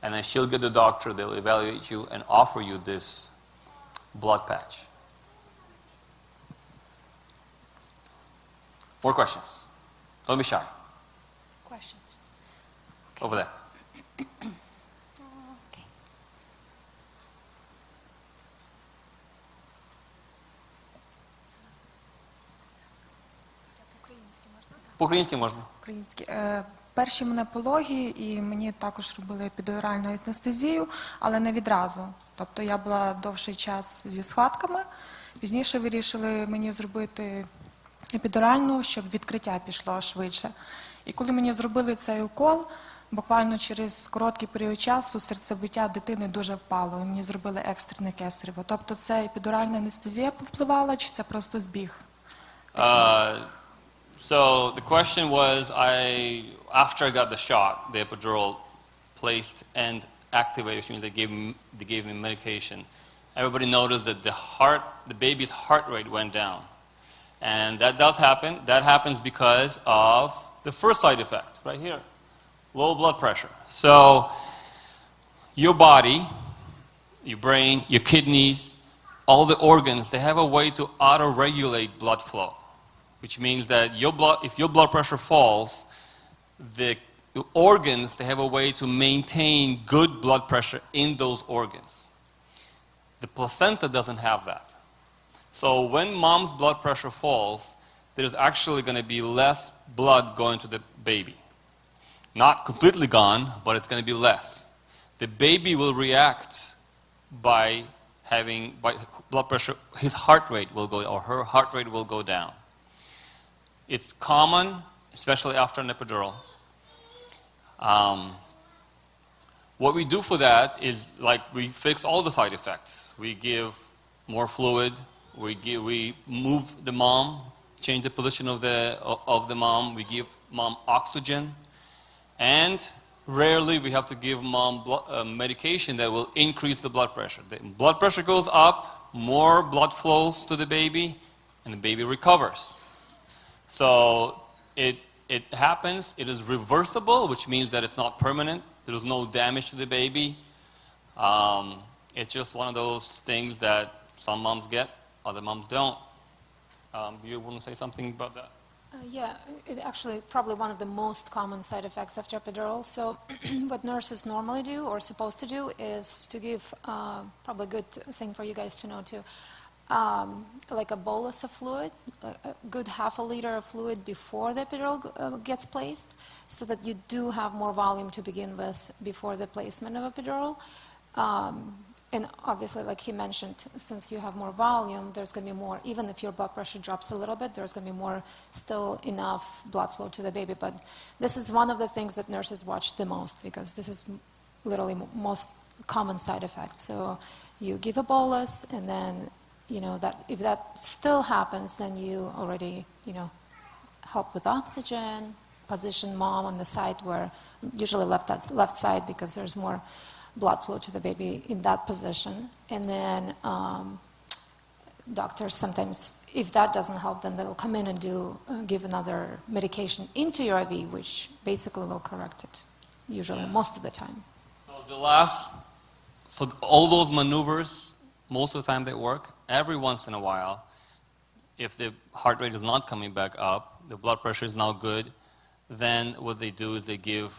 and then she'll get the doctor, they'll evaluate you and offer you this blood patch. More questions? Don't be shy. Questions? Over there. Okay. По-українськи можна. Українські. Перші мене пологі, і мені також робили епідуральну анестезію, але не відразу. Тобто я була довший час зі схватками. Пізніше вирішили мені зробити епідуральну, щоб відкриття пішло швидше. І коли мені зробили цей укол, буквально через короткий період часу серцебиття дитини дуже впало, і мені зробили екстрене кесарево. Тобто це епідуральна анестезія повпливала, чи це просто збіг? So the question was, after I got the shot, the epidural placed and activated, which means they gave me medication. Everybody noticed that the baby's heart rate went down, and that does happen. That happens because of the first side effect right here, low blood pressure. So your body, your brain, your kidneys, all the organs, they have a way to auto-regulate blood flow. Which means that if your blood pressure falls, the organs, they have a way to maintain good blood pressure in those organs. The placenta doesn't have that. So when mom's blood pressure falls, there's actually going to be less blood going to the baby. Not completely gone, but it's going to be less. The baby will react by blood pressure, his heart rate will go, or her heart rate will go down. It's common, especially after an epidural. What we do for that is, we fix all the side effects. We give more fluid. We move the mom, change the position of the mom. We give mom oxygen, and rarely we have to give mom medication that will increase the blood pressure. The blood pressure goes up, more blood flows to the baby, and the baby recovers. So it happens. It is reversible, which means that it's not permanent. There is no damage to the baby. It's just one of those things that some moms get, other moms don't. Do you want to say something about that? Yeah, it actually probably one of the most common side effects after epidural. So what nurses normally do or supposed to do is to give, probably a good thing for you guys to know too, like a bolus of fluid, a good half a liter of fluid before the epidural gets placed, so that you do have more volume to begin with before the placement of epidural. And obviously, like he mentioned, since you have more volume, there's going to be more, even if your blood pressure drops a little bit, there's going to be more, still enough blood flow to the baby. But this is one of the things that nurses watch the most, because this is literally most common side effect. So you give a bolus, and then that if that still happens, then you already, help with oxygen, position mom on the side where, usually left side, because there's more blood flow to the baby in that position. And then doctors sometimes, if that doesn't help, then they'll come in and give another medication into your IV, which basically will correct it, usually, most of the time. So all those maneuvers, most of the time they work. Every once in a while, if the heart rate is not coming back up, the blood pressure is now good, then what they do is they give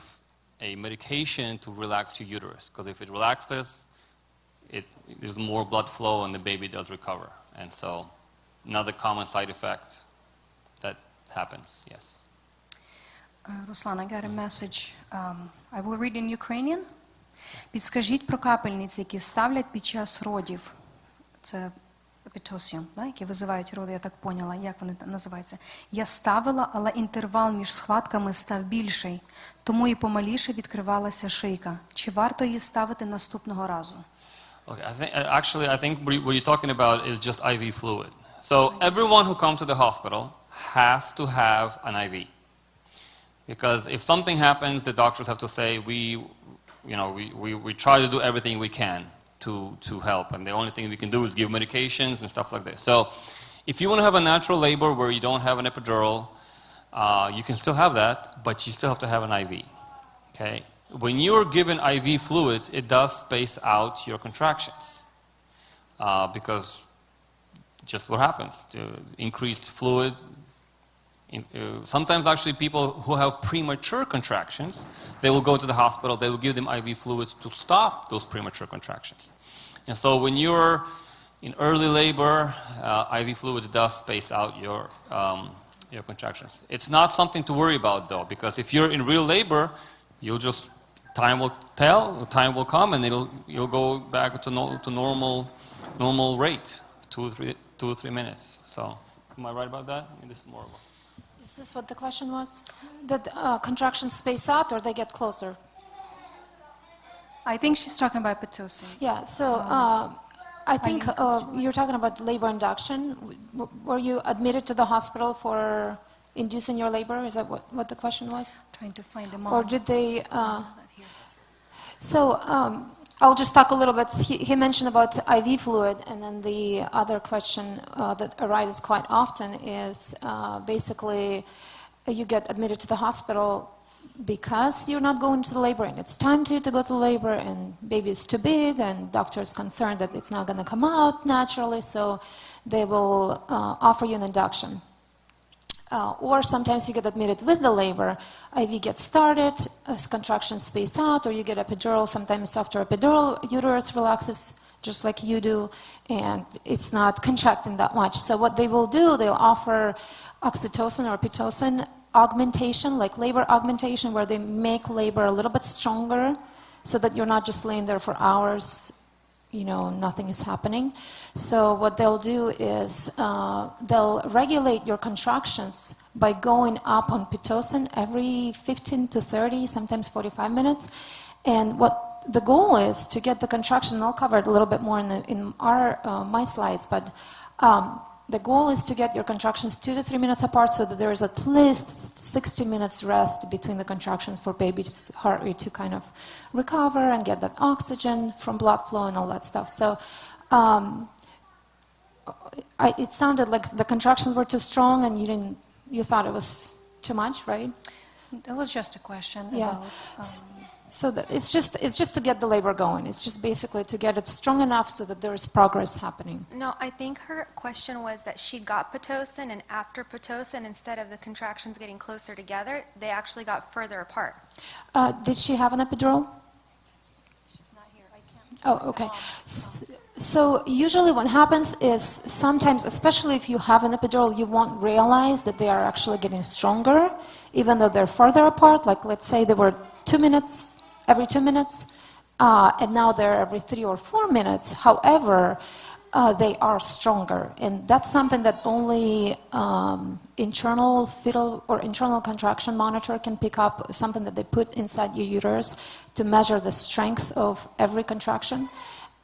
a medication to relax your uterus, because if it relaxes, there's more blood flow and the baby does recover. And so, another common side effect that happens, yes. Ruslan, I got a message. I will read in Ukrainian. Підскажіть про капельниці, які ставлять під час родів. Це епітосіум, да, які визивають роди, я так поняла, як вони називаються. Я ставила, але інтервал між схватками став більший, тому і помаліше відкривалася шийка. Чи варто її ставити наступного разу? Okay, I think what you're talking about is just IV fluid. So everyone who comes to the hospital has to have an IV. Because if something happens, the doctors have to say, we try to do everything we can to help, and the only thing we can do is give medications and stuff like this. So if you want to have a natural labor where you don't have an epidural, you can still have that, but you still have to have an IV. Okay? When you're given IV fluids, it does space out your contractions. Because just what happens? Increased fluid. Sometimes actually people who have premature contractions, they will go to the hospital, they will give them IV fluids to stop those premature contractions. And so when you're in early labor, IV fluids does space out your contractions. It's not something to worry about though, because if you're in real labor, time will tell, time will come, and you'll go back to normal rate, 2 or 3 minutes. So, am I right about that? I mean, this is more of a... Is this what the question was? That contractions space out or they get closer? I think she's talking about Pitocin. Yeah, so I think you're talking about labor induction. Were you admitted to the hospital for inducing your labor? Is that what the question was? Trying to find the mom. Or did they... I'll just talk a little bit. He mentioned about IV fluid, and then the other question that arises quite often is basically you get admitted to the hospital because you're not going to the labor, and it's time to go to labor, and baby is too big, and doctor is concerned that it's not going to come out naturally, so they will offer you an induction. Or sometimes you get admitted with the labor, IV gets started, as contractions space out, or you get epidural. Sometimes after epidural, uterus relaxes just like you do, and it's not contracting that much. So what they will do, they'll offer oxytocin or pitocin augmentation, like labor augmentation, where they make labor a little bit stronger so that you're not just laying there for hours, nothing is happening. So what they'll do is they'll regulate your contractions by going up on Pitocin every 15 to 30, sometimes 45 minutes. And what the goal is to get the contraction, and I'll cover it a little bit more in my slides, but the goal is to get your contractions 2 to 3 minutes apart so that there is at least 60 minutes rest between the contractions for baby's heart rate to kind of recover and get that oxygen from blood flow and all that stuff. So it sounded like the contractions were too strong and you thought it was too much, right? That was just a question Yeah. about... So it's just to get the labor going. It's just basically to get it strong enough so that there is progress happening. No, I think her question was that she got Pitocin, and after Pitocin, instead of the contractions getting closer together, they actually got further apart. Did she have an epidural? She's not here. I can't... Oh, okay. So usually what happens is sometimes, especially if you have an epidural, you won't realize that they are actually getting stronger, even though they're further apart. Like let's say they were 2 minutes, every 2 minutes, and now they're every 3 or 4 minutes. However, they are stronger, and that's something that only internal fetal or internal contraction monitor can pick up, something that they put inside your uterus to measure the strength of every contraction.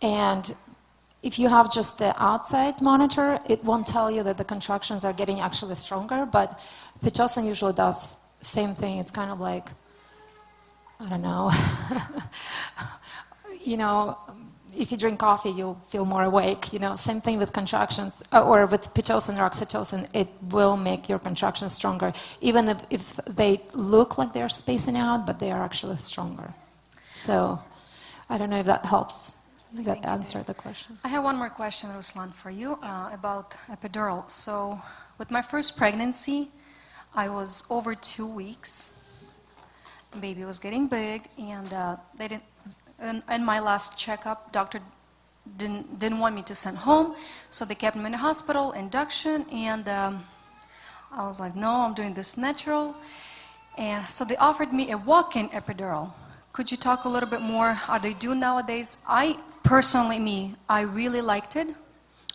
And if you have just the outside monitor, it won't tell you that the contractions are getting actually stronger, but Pitocin usually does the same thing. It's kind of like, I don't know, if you drink coffee, you'll feel more awake. Same thing with contractions, or with Pitocin or oxytocin, it will make your contractions stronger, even if they look like they're spacing out, but they are actually stronger. So, I don't know if that helps. Does that answer the question? I have one more question, Ruslan, for you about epidural. So, with my first pregnancy, I was over 2 weeks, baby was getting big, and they didn't. In my last checkup, doctor didn't want me to send home, so they kept me in the hospital, induction, and I was like, no, I'm doing this natural. And so they offered me a walk-in epidural. Could you talk a little bit more? How they do nowadays? I really liked it.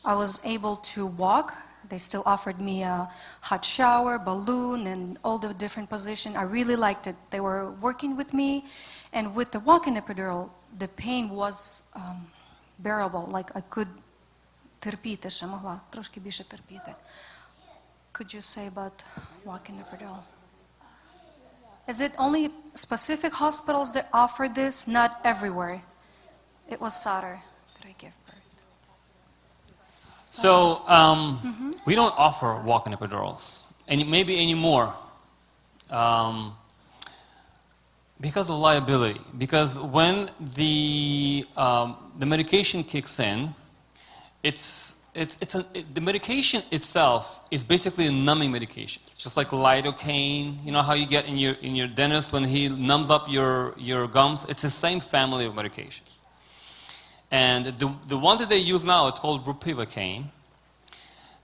I was able to walk. They still offered me a hot shower, balloon, and all the different positions. I really liked it. They were working with me, and with the walk-in epidural, the pain was bearable. Like I could терпіти, ще могла трошки більше терпіти. Could you say about walk-in epidural? Is it only specific hospitals that offer this? Not everywhere. It was Sadr that I gave birth. So we don't offer walk-in epidurals, and maybe anymore, because of liability. Because when the medication kicks in, the medication itself is basically a numbing medication. It's just like lidocaine. You know how you get in your dentist when he numbs up your gums? It's the same family of medications. And the one that they use now, it's called bupivacaine.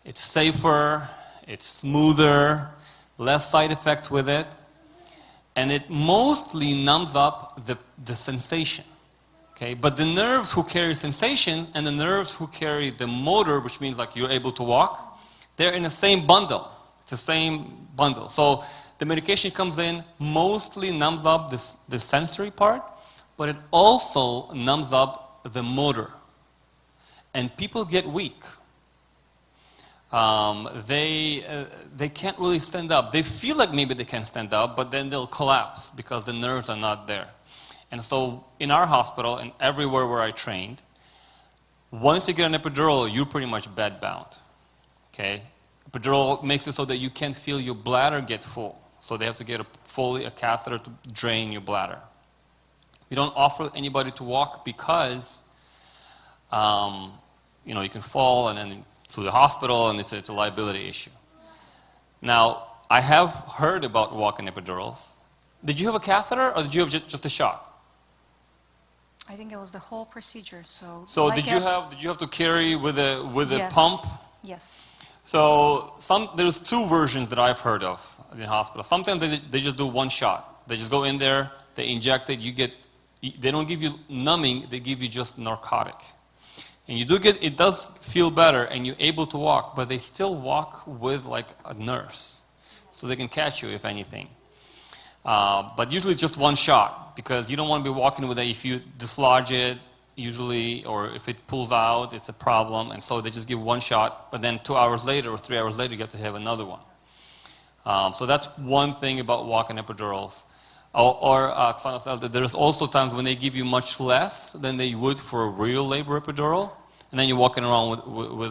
It's safer, it's smoother, less side effects with it, and it mostly numbs up the sensation. Okay? But the nerves who carry sensation and the nerves who carry the motor, which means like you're able to walk, they're in the same bundle. It's the same bundle. So the medication comes in, mostly numbs up the sensory part, but it also numbs up the motor, and people get weak. They can't really stand up. They feel like maybe they can stand up, but then they'll collapse because the nerves are not there. And so in our hospital and everywhere where I trained, once you get an epidural, you're pretty much bed-bound. Okay? Epidural makes it so that you can't feel your bladder get full. So they have to get a catheter to drain your bladder. We don't offer anybody to walk because, you can fall and then to the hospital, and it's a liability issue. Now, I have heard about walk-in epidurals. Did you have a catheter, or did you have just a shot? I think it was the whole procedure. So like did you have to carry with a Yes. pump? Yes. So there's two versions that I've heard of in the hospital. Sometimes they just do one shot. They just go in there, they inject it, they don't give you numbing, they give you just narcotic. And it does feel better, and you're able to walk, but they still walk with like a nurse. So they can catch you if anything. But usually just one shot, because you don't want to be walking with it. If you dislodge it, usually, or if it pulls out, it's a problem. And so they just give one shot, but then 2 hours later or 3 hours later, you have to have another one. So that's one thing about walk-in epidurals. Or Oksana says that there's also times when they give you much less than they would for a real labor epidural, and then you're walking around with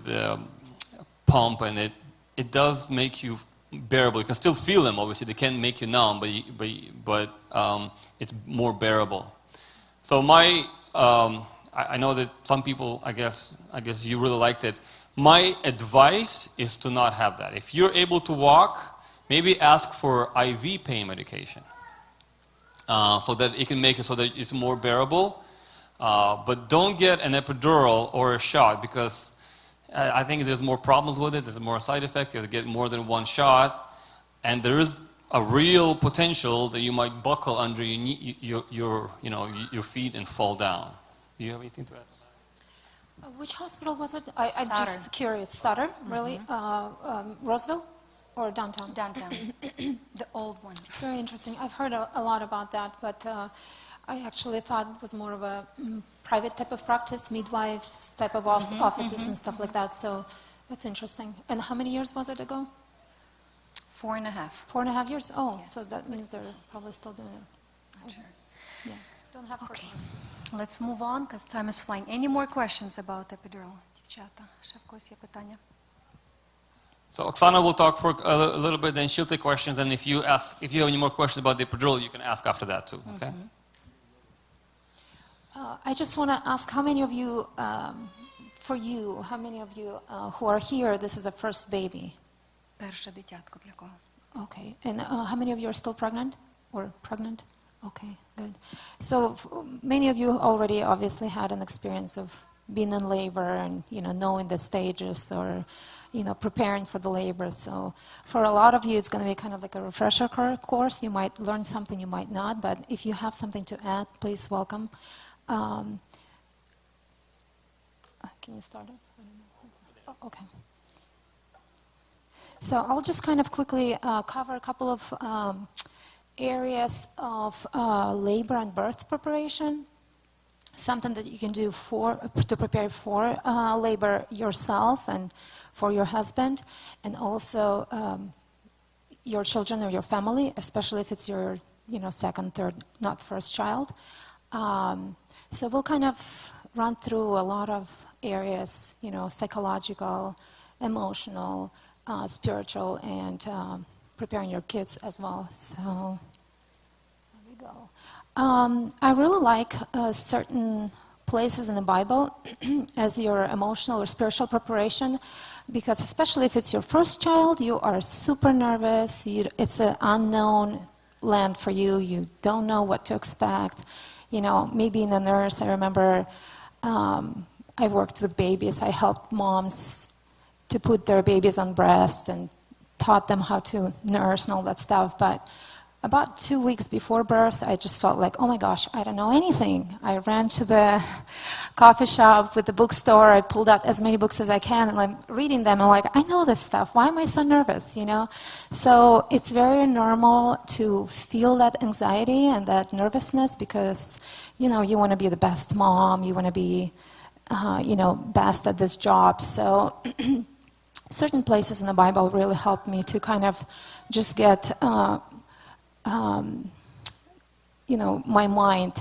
the pump, and it does make you bearable. You can still feel them, obviously. They can't make you numb, but it's more bearable. So I know that some people, I guess you really liked it. My advice is to not have that. If you're able to walk, maybe ask for IV pain medication, so that it can make it so that it's more bearable. But don't get an epidural or a shot, because I think there's more problems with it. There's more side effects. You have to get more than one shot, and there is a real potential that you might buckle under your feet and fall down. Do you have anything to add? Which hospital was it? I'm just curious. Sadr, really? Roseville or downtown? Downtown. The old one. It's very interesting. I've heard a lot about that, but I actually thought it was more of a private type of practice, midwives type of offices and stuff like that. So that's interesting. And how many years was it ago? 4.5. 4.5 years? Oh, Yes. so that means they're probably still doing it. Not sure. Yeah. Don't have questions. Let's move on, because time is flying. Any more questions about epidural? Дівчата, ще в когось є питання? So Oksana will talk for a little bit, then she'll take questions, and if you have any more questions about the epidural, you can ask after that too, okay? I just want to ask how many of you, who are here, this is a first baby? Перше дитятко для кого? Okay. And how many of you are still pregnant or pregnant? Okay, good. So many of you already obviously had an experience of being in labor and, knowing the stages or, preparing for the labor. So for a lot of you, it's going to be kind of like a refresher course. You might learn something, you might not, but if you have something to add, please welcome. Can you start it? Oh, okay. So I'll just kind of quickly cover a couple of areas of labor and birth preparation. Something that you can do to prepare for labor yourself and for your husband, and also your children or your family, especially if it's your second, third, not first child. So we'll kind of run through a lot of areas, psychological, emotional, spiritual, and preparing your kids as well. So there we go. I really like certain places in the Bible as your emotional or spiritual preparation, because especially if it's your first child, you are super nervous. It's an unknown land for you. You don't know what to expect. Me being a nurse, I remember I worked with babies. I helped moms to put their babies on breast and taught them how to nurse and all that stuff. But about 2 weeks before birth, I just felt like, oh my gosh, I don't know anything. I ran to the coffee shop with the bookstore. I pulled out as many books as I can, and I'm reading them. I'm like, I know this stuff. Why am I so nervous, So it's very normal to feel that anxiety and that nervousness because, you want to be the best mom. You want to be, best at this job. So certain places in the Bible really helped me to kind of just get my mind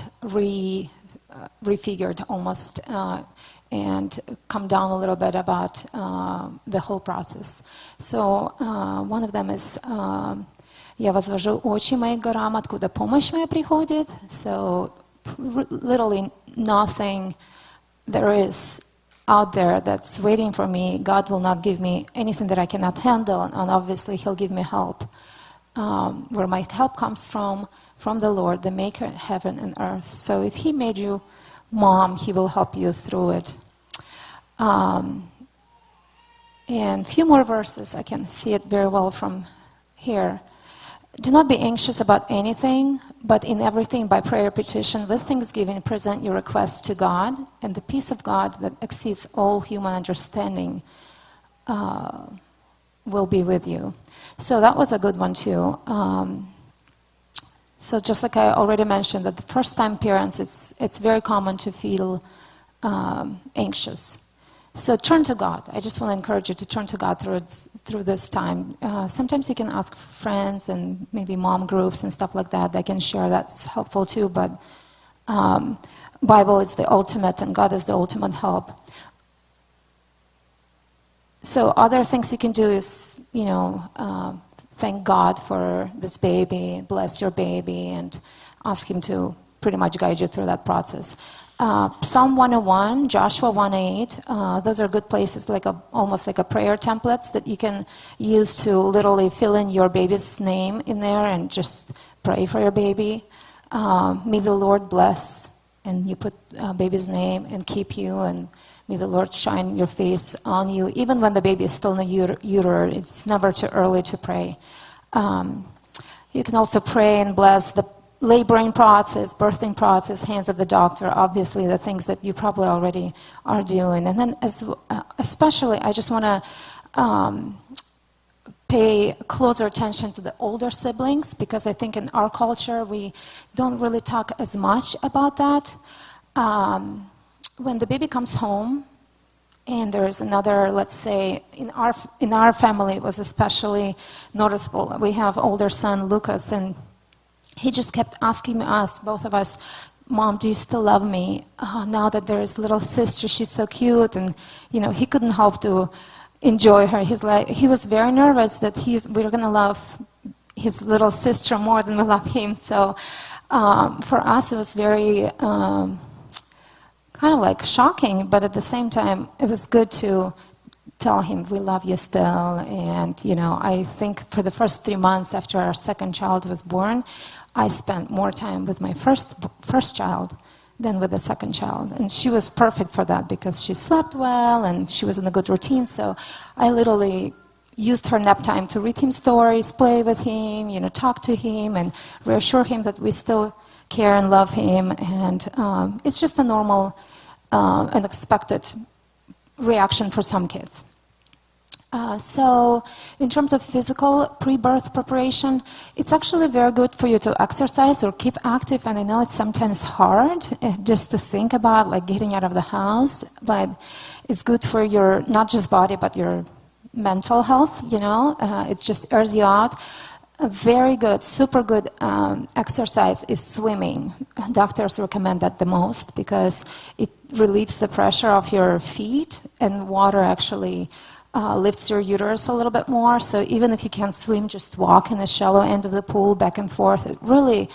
refigured almost and come down a little bit about the whole process. So one of them is «Я возвожу очи мои к горам, откуда помощь моя приходит». So literally nothing there is out there that's waiting for me. God will not give me anything that I cannot handle, and obviously He'll give me help. Where my help comes from the Lord, the maker of heaven and earth. So if He made you mom, He will help you through it. And a few more verses, I can see it very well from here. Do not be anxious about anything, but in everything by prayer, petition, with thanksgiving, present your requests to God, and the peace of God that exceeds all human understanding will be with you. So that was a good one too. So just like I already mentioned, that the first-time parents, it's very common to feel anxious. So turn to God. I just want to encourage you to turn to God through this time. Sometimes you can ask friends and maybe mom groups and stuff like that. They can share. That's helpful too. But Bible is the ultimate, and God is the ultimate help. So other things you can do is, thank God for this baby, bless your baby, and ask Him to pretty much guide you through that process. Psalm 101, Joshua 1:8, those are good places, almost like a prayer templates that you can use to literally fill in your baby's name in there and just pray for your baby. May the Lord bless, and you put baby's name and keep you, and may the Lord shine your face on you. Even when the baby is still in the uterus, it's never too early to pray. You can also pray and bless the laboring process, birthing process, hands of the doctor, obviously the things that you probably already are doing. And then especially, I just want to pay closer attention to the older siblings, because I think in our culture we don't really talk as much about that. When the baby comes home, and there's another, let's say, in our family it was especially noticeable. We have older son Lucas, and he just kept asking us, both of us, Mom, do you still love me? Now that there is little sister, she's so cute, and he couldn't help to enjoy her. He was very nervous that we're gonna love his little sister more than we love him. So for us, it was very kind of like shocking, but at the same time, it was good to tell him we love you still. And, I think for the first 3 months after our second child was born, I spent more time with my first child than with the second child. And she was perfect for that because she slept well and she was in a good routine. So I literally used her nap time to read him stories, play with him, talk to him and reassure him that we still care and love him. And it's just a normal and expected reaction for some kids. So in terms of physical pre-birth preparation, it's actually very good for you to exercise or keep active. And I know it's sometimes hard just to think about like getting out of the house, but it's good for your, not just body, but your mental health, it just airs you out. A very good, super good exercise is swimming. Doctors recommend that the most because it relieves the pressure of your feet, and water actually lifts your uterus a little bit more. So even if you can't swim, just walk in the shallow end of the pool back and forth. It really,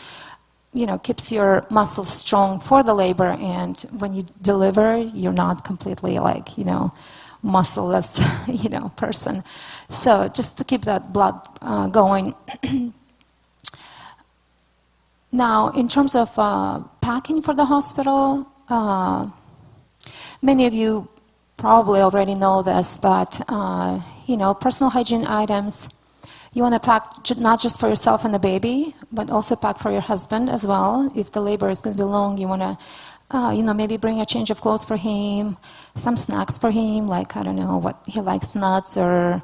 keeps your muscles strong for the labor. And when you deliver, you're not completely like, muscleless, person. So just to keep that blood going. Now, in terms of packing for the hospital, many of you probably already know this, but personal hygiene items, you want to pack not just for yourself and the baby, but also pack for your husband as well. If the labor is going to be long, you want to, maybe bring a change of clothes for him, some snacks for him, like, I don't know, what he likes, nuts or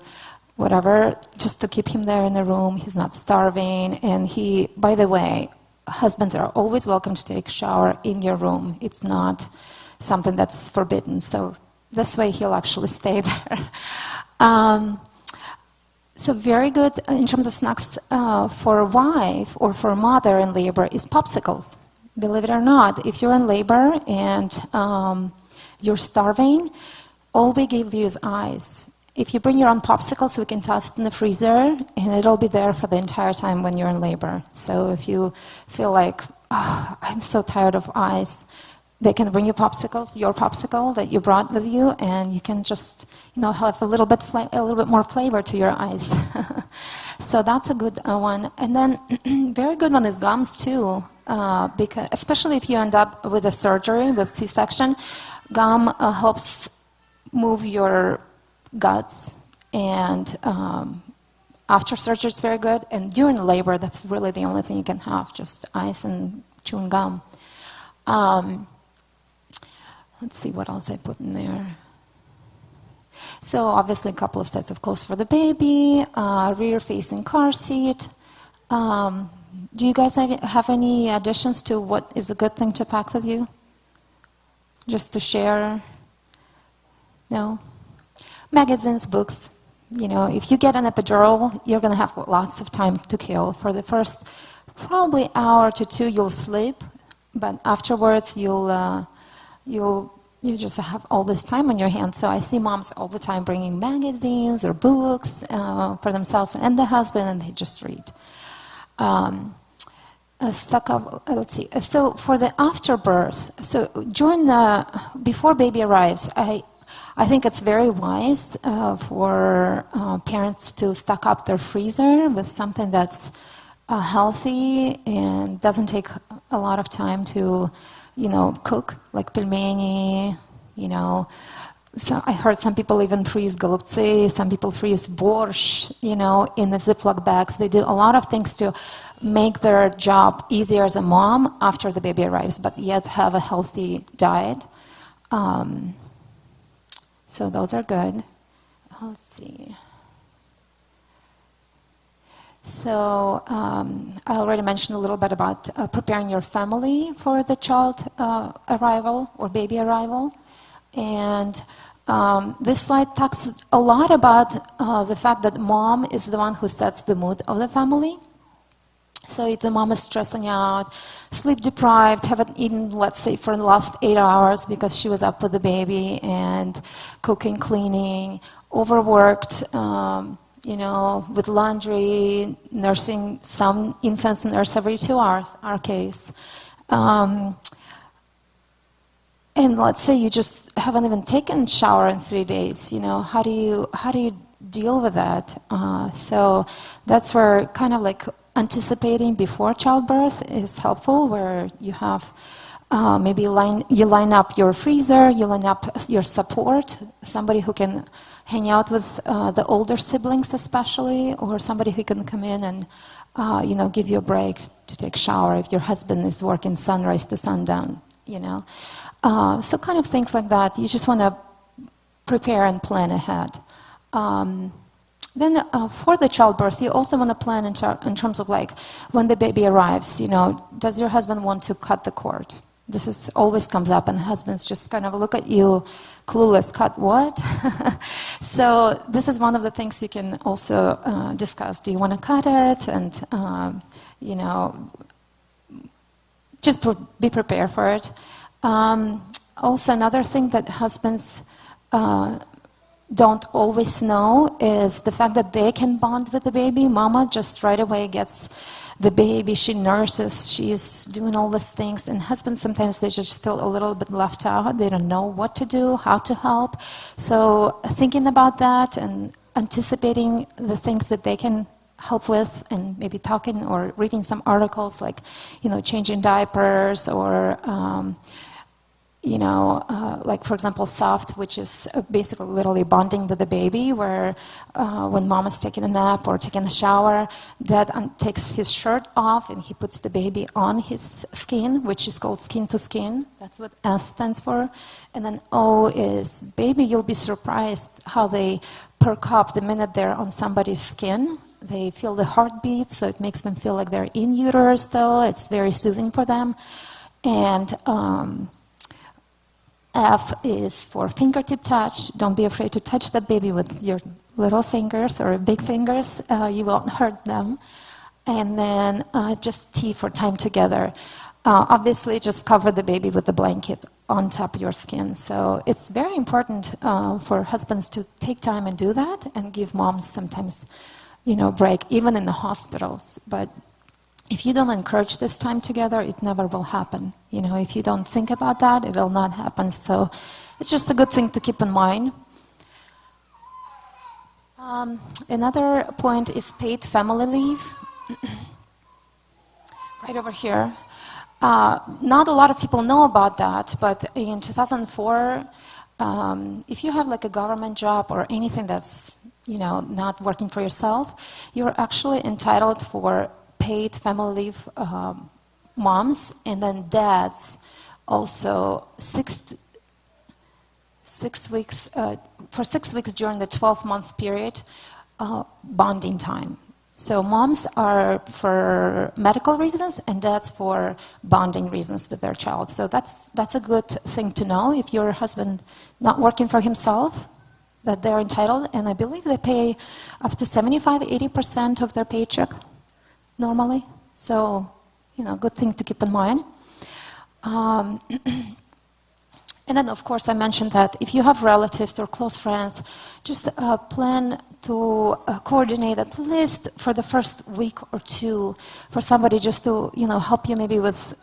whatever, just to keep him there in the room. He's not starving. And by the way, husbands are always welcome to take a shower in your room. It's not something that's forbidden. So this way he'll actually stay there. So very good in terms of snacks for a wife or for a mother in labor is popsicles. Believe it or not, if you're in labor and you're starving, all we give you is ice. If you bring your own popsicles, we can toss it in the freezer, and it'll be there for the entire time when you're in labor. So if you feel like, I'm so tired of ice, they can bring you popsicles, your popsicle that you brought with you, and you can just, have a little bit more flavor to your ice. So that's a good one. And then very good one is gums too, because especially if you end up with a surgery, with C-section, gum helps move your guts, and after surgery it's very good. And during labor, that's really the only thing you can have, just ice and chewing gum. Let's see what else I put in there. So obviously a couple of sets of clothes for the baby, rear-facing car seat. Do you guys have any additions to what is a good thing to pack with you? Just to share? No? Magazines, books. If you get an epidural, you're going to have lots of time to kill. For the first probably hour to 2, you'll sleep, but afterwards you just have all this time on your hands. So I see moms all the time bringing magazines or books for themselves and the husband, and they just read. Let's see. So for the afterbirth, so before baby arrives, I think it's very wise for parents to stock up their freezer with something that's healthy and doesn't take a lot of time to cook, like pelmeni, So I heard some people even freeze golubцы, some people freeze borscht, in the Ziploc bags. They do a lot of things to make their job easier as a mom after the baby arrives, but yet have a healthy diet. So those are good. Let's see. So I already mentioned a little bit about preparing your family for the child arrival or baby arrival. And this slide talks a lot about the fact that mom is the one who sets the mood of the family. So if the mom is stressing out, sleep deprived, haven't eaten, let's say, for the last 8 hours because she was up with the baby and cooking, cleaning, overworked, with laundry, nursing, some infants nurse every 2 hours, our case. And let's say you just haven't even taken a shower in 3 days. How do you deal with that? So that's where kind of like anticipating before childbirth is helpful, where you have maybe you line up your freezer, you line up your support, somebody who can hang out with the older siblings especially, or somebody who can come in and give you a break to take a shower if your husband is working sunrise to sundown. So kind of things like that. You just want to prepare and plan ahead. Then for the childbirth, you also want to plan in terms of like when the baby arrives. Does your husband want to cut the cord? This always comes up, and husbands just kind of look at you, clueless. Cut what? So this is one of the things you can also discuss. Do you want to cut it? And just be prepared for it. Also, another thing that husbands don't always know is the fact that they can bond with the baby. Mama just right away gets the baby, she nurses, she's doing all these things, and husbands sometimes they just feel a little bit left out. They don't know what to do, how to help. So thinking about that and anticipating the things that they can help with, and maybe talking or reading some articles like, changing diapers, or like for example, soft, which is basically literally bonding with the baby, where when mom is taking a nap or taking a shower, dad takes his shirt off and he puts the baby on his skin, which is called skin to skin. That's what S stands for. And then O is baby. You'll be surprised how they perk up the minute they're on somebody's skin. They feel the heartbeat, so it makes them feel like they're in utero still. It's very soothing for them. And F is for fingertip touch. Don't be afraid to touch that baby with your little fingers or big fingers. You won't hurt them. And then just T for time together. Obviously, just cover the baby with the blanket on top of your skin. So it's very important for husbands to take time and do that, and give moms sometimes, break, even in the hospitals. But if you don't encourage this time together, it never will happen. If you don't think about that, it will not happen. So it's just a good thing to keep in mind. Another point is paid family leave. Right over here. Not a lot of people know about that, but in 2004, if you have like a government job or anything that's, not working for yourself, you're actually entitled for paid family leave, moms, and then dads also 6 weeks, for 6 weeks during the 12-month period, bonding time. So moms are for medical reasons and dads for bonding reasons with their child. So that's a good thing to know if your husband not working for himself, that they're entitled. And I believe they pay up to 75-80% of their paycheck normally. So, good thing to keep in mind. And then, of course, I mentioned that if you have relatives or close friends, just plan to coordinate at least for the first week or two for somebody just to, help you maybe with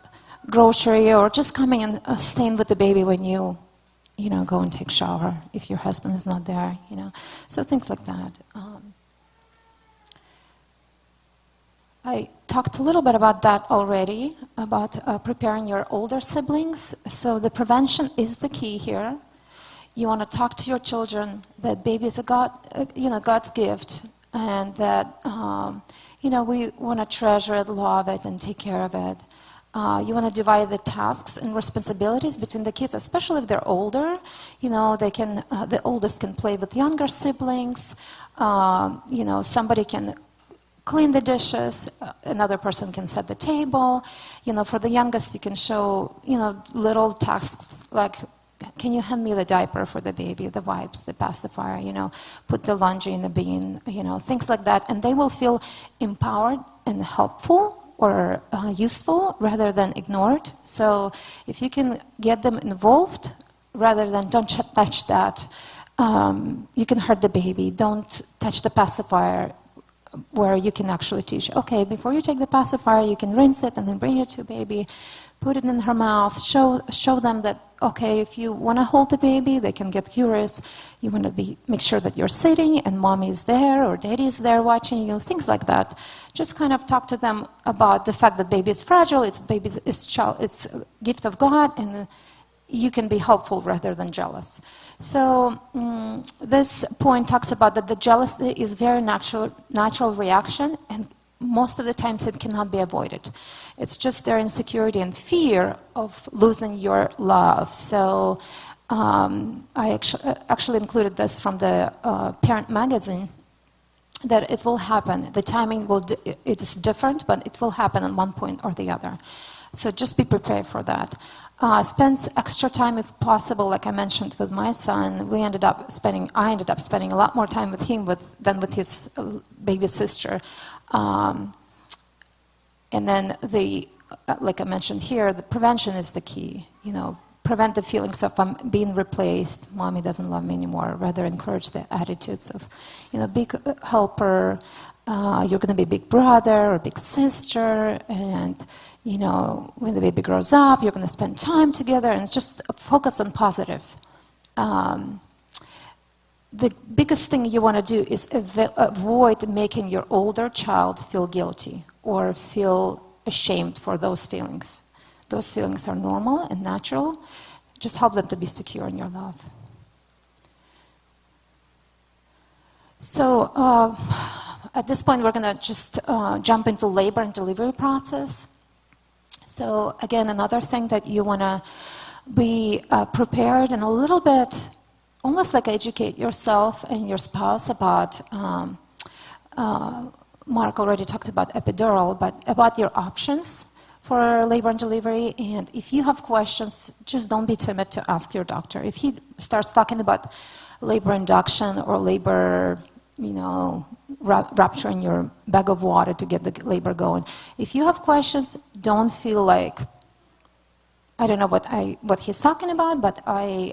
grocery, or just coming and staying with the baby when you, go and take a shower if your husband is not there, So things like that. I talked a little bit about that already, about preparing your older siblings. So the prevention is the key here. You want to talk to your children that baby is God's gift, and that we want to treasure it, love it, and take care of it. You want to divide the tasks and responsibilities between the kids, especially if they're older. They can the oldest can play with younger siblings. Somebody can clean the dishes, another person can set the table. For the youngest, you can show, little tasks like, can you hand me the diaper for the baby, the wipes, the pacifier, put the laundry in the bin, things like that. And they will feel empowered and helpful or useful rather than ignored. So if you can get them involved rather than don't touch that, you can hurt the baby, don't touch the pacifier, where you can actually teach, okay, before you take the pacifier, you can rinse it and then bring it to baby, put it in her mouth, show them that, okay, if you want to hold the baby, they can get curious. You want to make sure that you're sitting and mommy is there or daddy is there watching you, things like that. Just kind of talk to them about the fact that baby is fragile, it's a gift of God, and you can be helpful rather than jealous. So this point talks about that the jealousy is very natural reaction, and most of the times it cannot be avoided. It's just their insecurity and fear of losing your love. So I actually included this from the Parent magazine, that it will happen. The timing it is different, but it will happen at one point or the other. So just be prepared for that. Spend extra time if possible, like I mentioned with my son. I ended up spending a lot more time with him than with his baby sister. And then like I mentioned here, the prevention is the key. Prevent the feelings of I'm being replaced, mommy doesn't love me anymore. Rather encourage the attitudes of, big helper, you're going to be a big brother or big sister, and when the baby grows up, you're going to spend time together, and just focus on positive. The biggest thing you want to do is avoid making your older child feel guilty or feel ashamed for those feelings. Those feelings are normal and natural. Just help them to be secure in your love. So at this point, we're going to just jump into labor and delivery process. So again, another thing that you want to be prepared and a little bit, almost like educate yourself and your spouse about, Mark already talked about epidural, but about your options for labor and delivery. And if you have questions, just don't be timid to ask your doctor. If he starts talking about labor induction or labor, rupturing your bag of water to get the labor going. If you have questions, don't feel like, I don't know what he's talking about, but I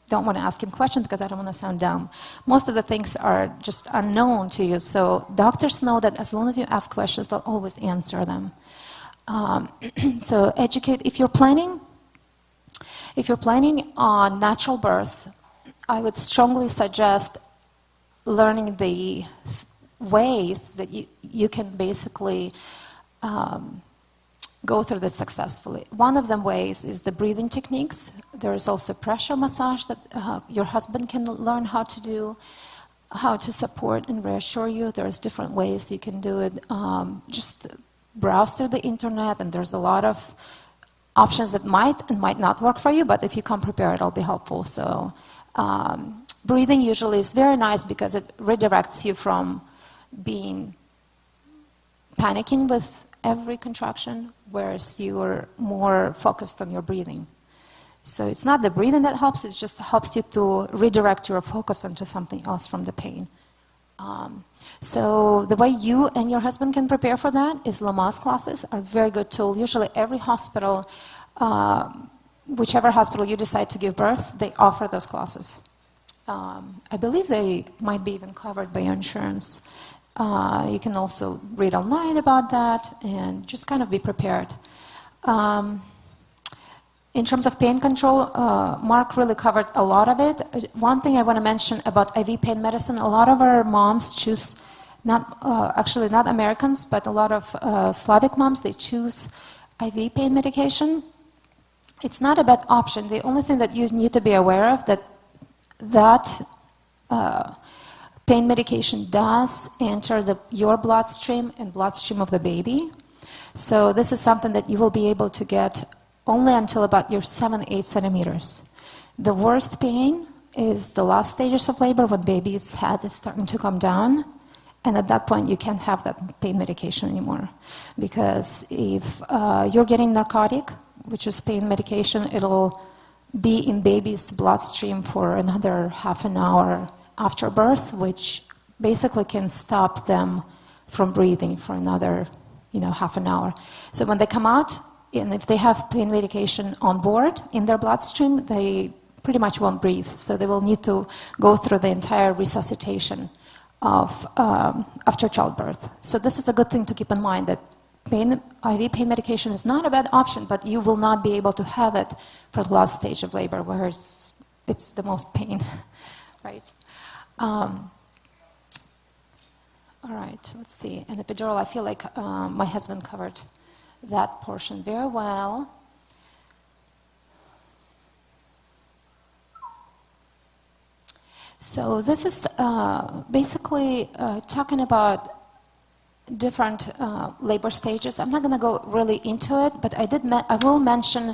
don't want to ask him questions because I don't want to sound dumb. Most of the things are just unknown to you, so doctors know that as long as you ask questions, they'll always answer them. So educate. If you're planning on natural birth, I would strongly suggest learning the ways that you can basically go through this successfully. One of them ways is the breathing techniques. There is also pressure massage that your husband can learn how to do, how to support and reassure you. There's different ways you can do it. Just browse through the internet, and there's a lot of options that might and might not work for you, but if you come prepared, it'll be helpful. So breathing usually is very nice because it redirects you from being panicking with every contraction, whereas you're more focused on your breathing. So it's not the breathing that helps, it just helps you to redirect your focus onto something else from the pain. So the way you and your husband can prepare for that is Lamaze classes are a very good tool. Usually every hospital, whichever hospital you decide to give birth, they offer those classes. I believe they might be even covered by your insurance. You can also read online about that and just kind of be prepared. In terms of pain control, Mark really covered a lot of it. One thing I want to mention about IV pain medicine, a lot of our moms choose, not Americans, but a lot of Slavic moms, they choose IV pain medication. It's not a bad option. The only thing that you need to be aware of that pain medication does enter your bloodstream and bloodstream of the baby. So this is something that you will be able to get only until about your 7-8 centimeters. The worst pain is the last stages of labor when baby's head is starting to come down, and at that point you can't have that pain medication anymore. Because if you're getting narcotic, which is pain medication, it'll be in baby's bloodstream for another half an hour after birth, which basically can stop them from breathing for another half an hour. So when they come out, and if they have pain medication on board in their bloodstream, they pretty much won't breathe. So they will need to go through the entire resuscitation of after childbirth. So this is a good thing to keep in mind, that IV pain medication is not a bad option, but you will not be able to have it for the last stage of labor, where it's the most pain, right? All right, let's see. And epidural, I feel like my husband covered that portion very well. So this is basically talking about different labor stages. I'm not going to go really into it, but I will mention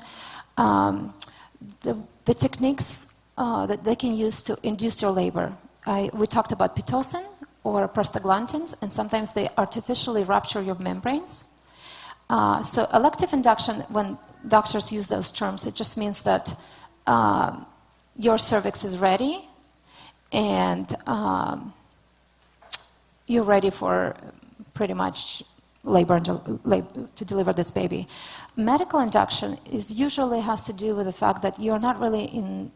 the techniques that they can use to induce your labor. We talked about Pitocin or prostaglandins, and sometimes they artificially rupture your membranes. So elective induction, when doctors use those terms, it just means that your cervix is ready and you're ready for pretty much labor to deliver this baby. Medical induction usually has to do with the fact that you're not really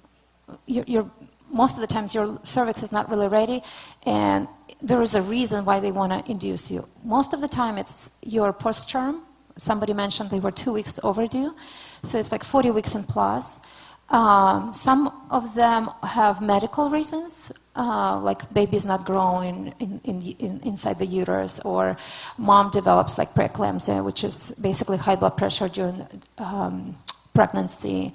most of the times your cervix is not really ready, and there is a reason why they want to induce you. Most of the time it's your post-term. Somebody mentioned they were 2 weeks overdue, so it's like 40 weeks and plus. Some of them have medical reasons, like baby's not growing inside the uterus, or mom develops like preeclampsia, which is basically high blood pressure during pregnancy,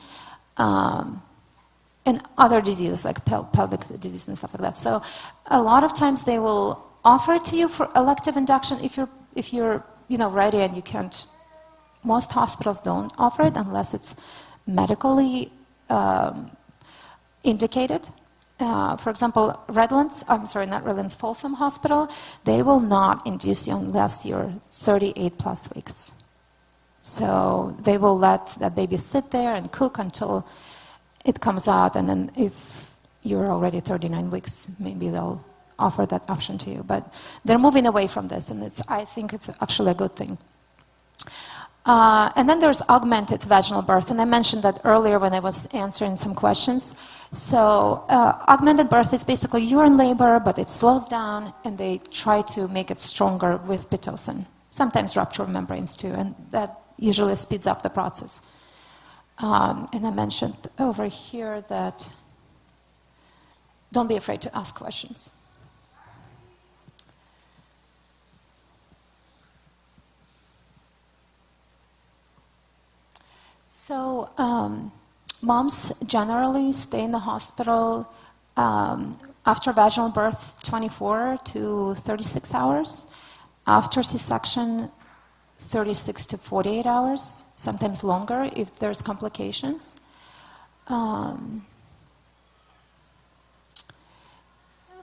and other diseases like pelvic disease and stuff like that. So a lot of times they will offer it to you for elective induction if you're ready, and you can't. Most hospitals don't offer it unless it's medically indicated. For example, Folsom Hospital, they will not induce you unless you're 38 plus weeks. So they will let that baby sit there and cook until it comes out, and then if you're already 39 weeks, maybe they'll offer that option to you. But they're moving away from this, and I think it's actually a good thing. And then there's augmented vaginal birth, and I mentioned that earlier when I was answering some questions. So augmented birth is basically you're in labor, but it slows down, and they try to make it stronger with Pitocin. Sometimes rupture membranes too, and that usually speeds up the process. And I mentioned over here that don't be afraid to ask questions. So moms generally stay in the hospital after vaginal birth 24 to 36 hours. After C-section, 36 to 48 hours, sometimes longer if there's complications.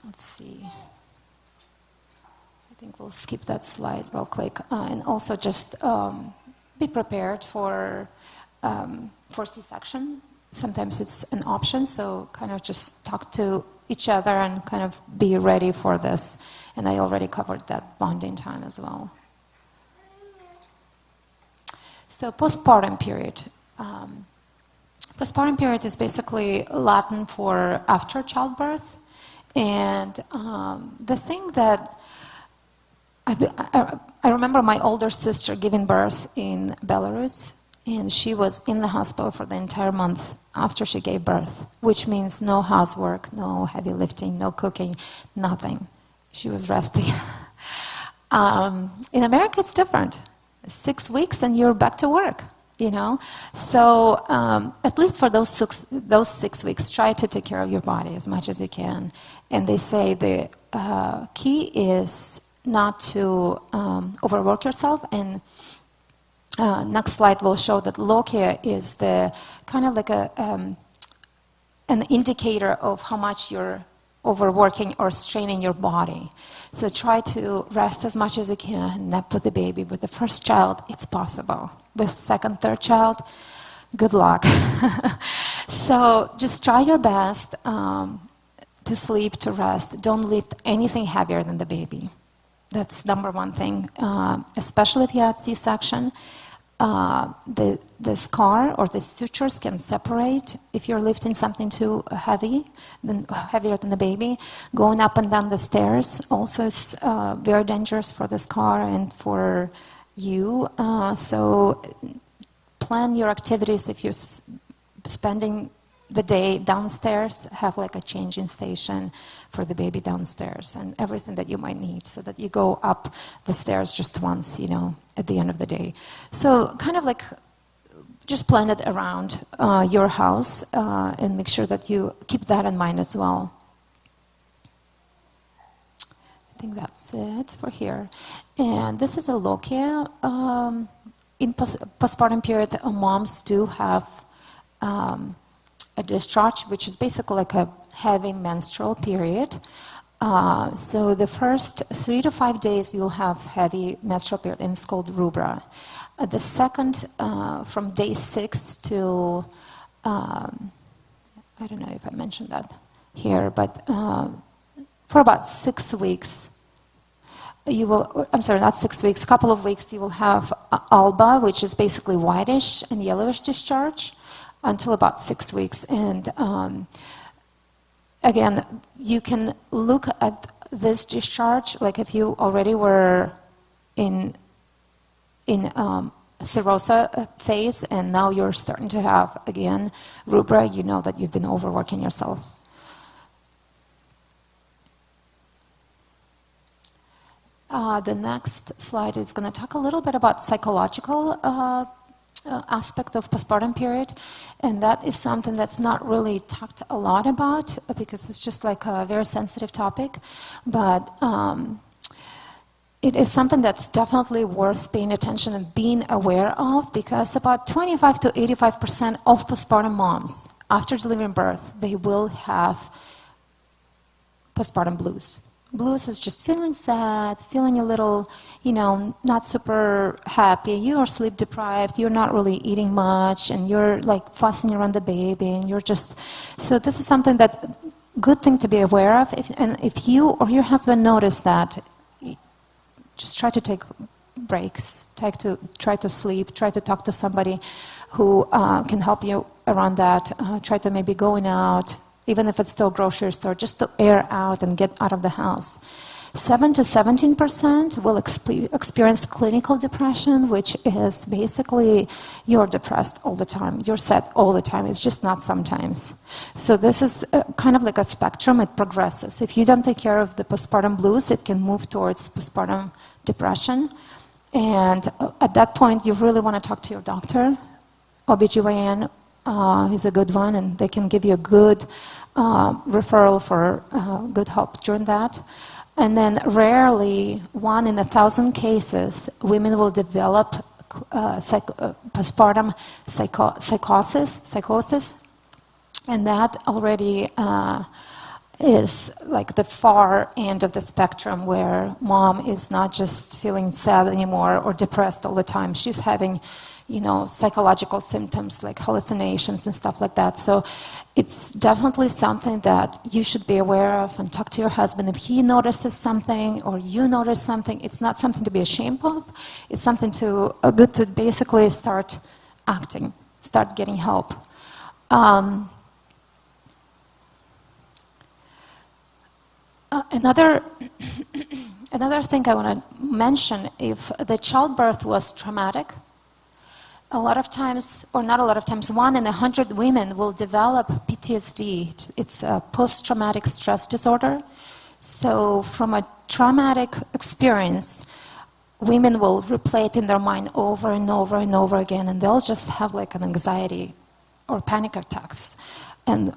Let's see. I think we'll skip that slide real quick. And also just be prepared for C-section. Sometimes it's an option, so kind of just talk to each other and kind of be ready for this. And I already covered that bonding time as well. So postpartum period. Postpartum period is basically Latin for after childbirth. And the thing that I remember my older sister giving birth in Belarus, and she was in the hospital for the entire month after she gave birth, which means no housework, no heavy lifting, no cooking, nothing. She was resting. In America, it's different. 6 weeks and you're back to work, So at least for those 6 weeks, try to take care of your body as much as you can. And they say the key is not to overwork yourself. And next slide will show that lochia is the kind of like an indicator of how much you're overworking or straining your body. So try to rest as much as you can, nap with the baby. With the first child, it's possible. With second, third child, good luck. So just try your best to sleep, to rest. Don't lift anything heavier than the baby. That's number one thing, especially if you had C-section. the scar or the sutures can separate if you're lifting something too heavier than the baby. Going up and down the stairs also is very dangerous for the scar and for you. So plan your activities. If you're spending the day downstairs, have like a changing station for the baby downstairs and everything that you might need, so that you go up the stairs just once, at the end of the day. So kind of like just plan it around your house and make sure that you keep that in mind as well. I think that's it for here. And this is a localia. In postpartum period, moms do have a discharge, which is basically like a heavy menstrual period. So the first 3 to 5 days you'll have heavy menstrual period, and it's called rubra. The second, from day 6 to, I don't know if I mentioned that here, but for about 6 weeks, you will, I'm sorry, not 6 weeks, a couple of weeks, you will have alba, which is basically whitish and yellowish discharge, until about 6 weeks. And again, you can look at this discharge, like if you already were in serosa phase and now you're starting to have, again, rubra, you know that you've been overworking yourself. The next slide is going to talk a little bit about psychological aspect of postpartum period, and that is something that's not really talked a lot about because it's just like a very sensitive topic, but it is something that's definitely worth paying attention and being aware of, because about 25 to 85% of postpartum moms after delivering birth, they will have postpartum blues. Blues is just feeling sad, feeling a little, not super happy. You are sleep deprived, you're not really eating much, and you're like fussing around the baby, and you're just... So this is something that, good thing to be aware of. If you or your husband notice that, just try to take breaks, try to sleep, try to talk to somebody who can help you around that. Try to maybe going out, even if it's still grocery store, just to air out and get out of the house. 7 to 17% will experience clinical depression, which is basically you're depressed all the time, you're sad all the time, it's just not sometimes. So this is kind of like a spectrum, it progresses. If you don't take care of the postpartum blues, it can move towards postpartum depression. And at that point, you really want to talk to your doctor. OBGYN is a good one, and they can give you a good referral for good help during that. And then rarely, 1 in 1,000 cases, women will develop postpartum psychosis, and that already is like the far end of the spectrum, where mom is not just feeling sad anymore or depressed all the time. She's having psychological symptoms like hallucinations and stuff like that. So it's definitely something that you should be aware of and talk to your husband. If he notices something or you notice something, it's not something to be ashamed of. It's something good to basically start acting, start getting help. Another thing I want to mention, if the childbirth was traumatic, a lot of times, or not a lot of times, 1 in 100 women will develop PTSD. It's a post-traumatic stress disorder. So from a traumatic experience, women will replay it in their mind over and over and over again, and they'll just have like an anxiety or panic attacks. And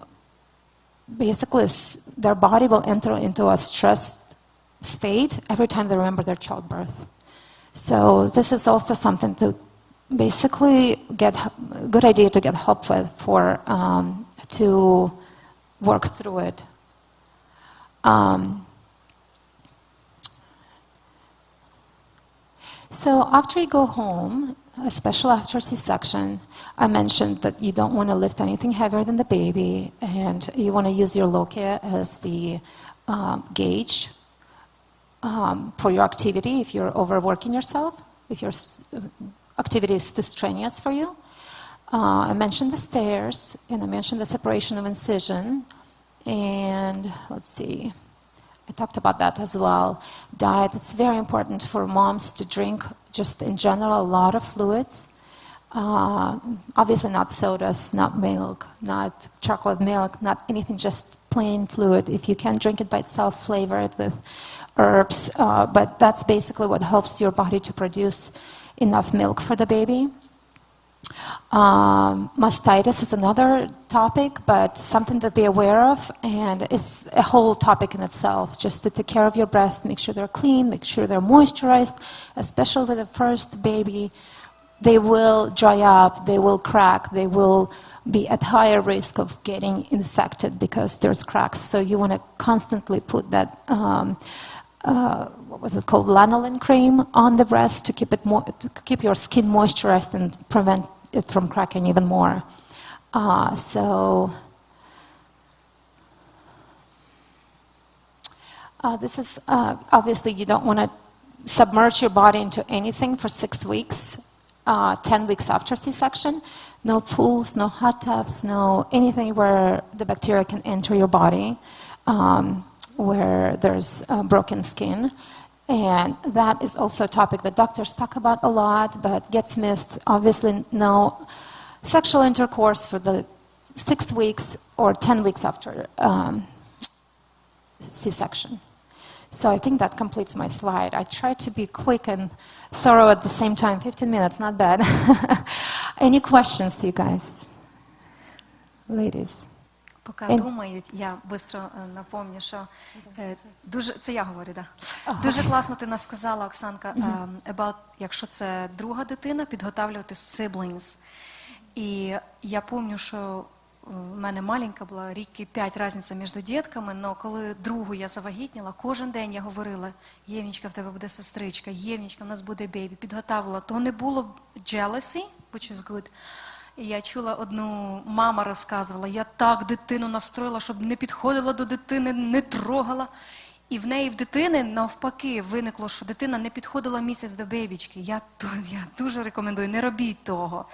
basically, their body will enter into a stressed state every time they remember their childbirth. So this is also something to basically good idea to get help with to work through it. So after you go home, especially after C-section, I mentioned that you don't want to lift anything heavier than the baby, and you want to use your localia as the gauge for your activity if you're overworking yourself, if you're activity is too strenuous for you. I mentioned the stairs, and I mentioned the separation of incision. And let's see, I talked about that as well. Diet, it's very important for moms to drink, just in general, a lot of fluids. Obviously not sodas, not milk, not chocolate milk, not anything, just plain fluid. If you can drink it by itself, flavor it with herbs. But that's basically what helps your body to produce enough milk for the baby. Mastitis is another topic, but something to be aware of, and it's a whole topic in itself. Just to take care of your breast, make sure they're clean, make sure they're moisturized, especially with the first baby. They will dry up, they will crack, they will be at higher risk of getting infected because there's cracks. So you want to constantly put that, what was it called, lanolin cream on the breast to keep it to keep your skin moisturized and prevent it from cracking even more. This is obviously you don't want to submerge your body into anything for 6 weeks, 10 weeks after C-section. No pools, no hot tubs, no anything where the bacteria can enter your body, where there's broken skin. And that is also a topic that doctors talk about a lot, but gets missed. Obviously, no sexual intercourse for the 6 weeks or 10 weeks after C-section. So I think that completes my slide. I tried to be quick and thorough at the same time. 15 minutes, not bad. Any questions, you guys? Ladies? Поки думають, я швидко напомню, що дуже, це я говорю, да. Дуже класно ти нас сказала, Оксанка, about, якщо це друга дитина, підготовлювати siblings. І я пам'ятаю, що в мене маленька була, рік 5 різниця між дітками, але коли другу я завагітніла, кожен день я говорила, Євнічка, в тебе буде сестричка, Євнічка, в нас буде бейбі. Підготовила. То не було jealousy, which is good. І я чула, одну мама розказувала, я так дитину настроїла, щоб не підходила до дитини, не трогала. І в неї, в дитини, навпаки, виникло, що дитина не підходила місяць до бейбічки. Я дуже рекомендую, не робіть того.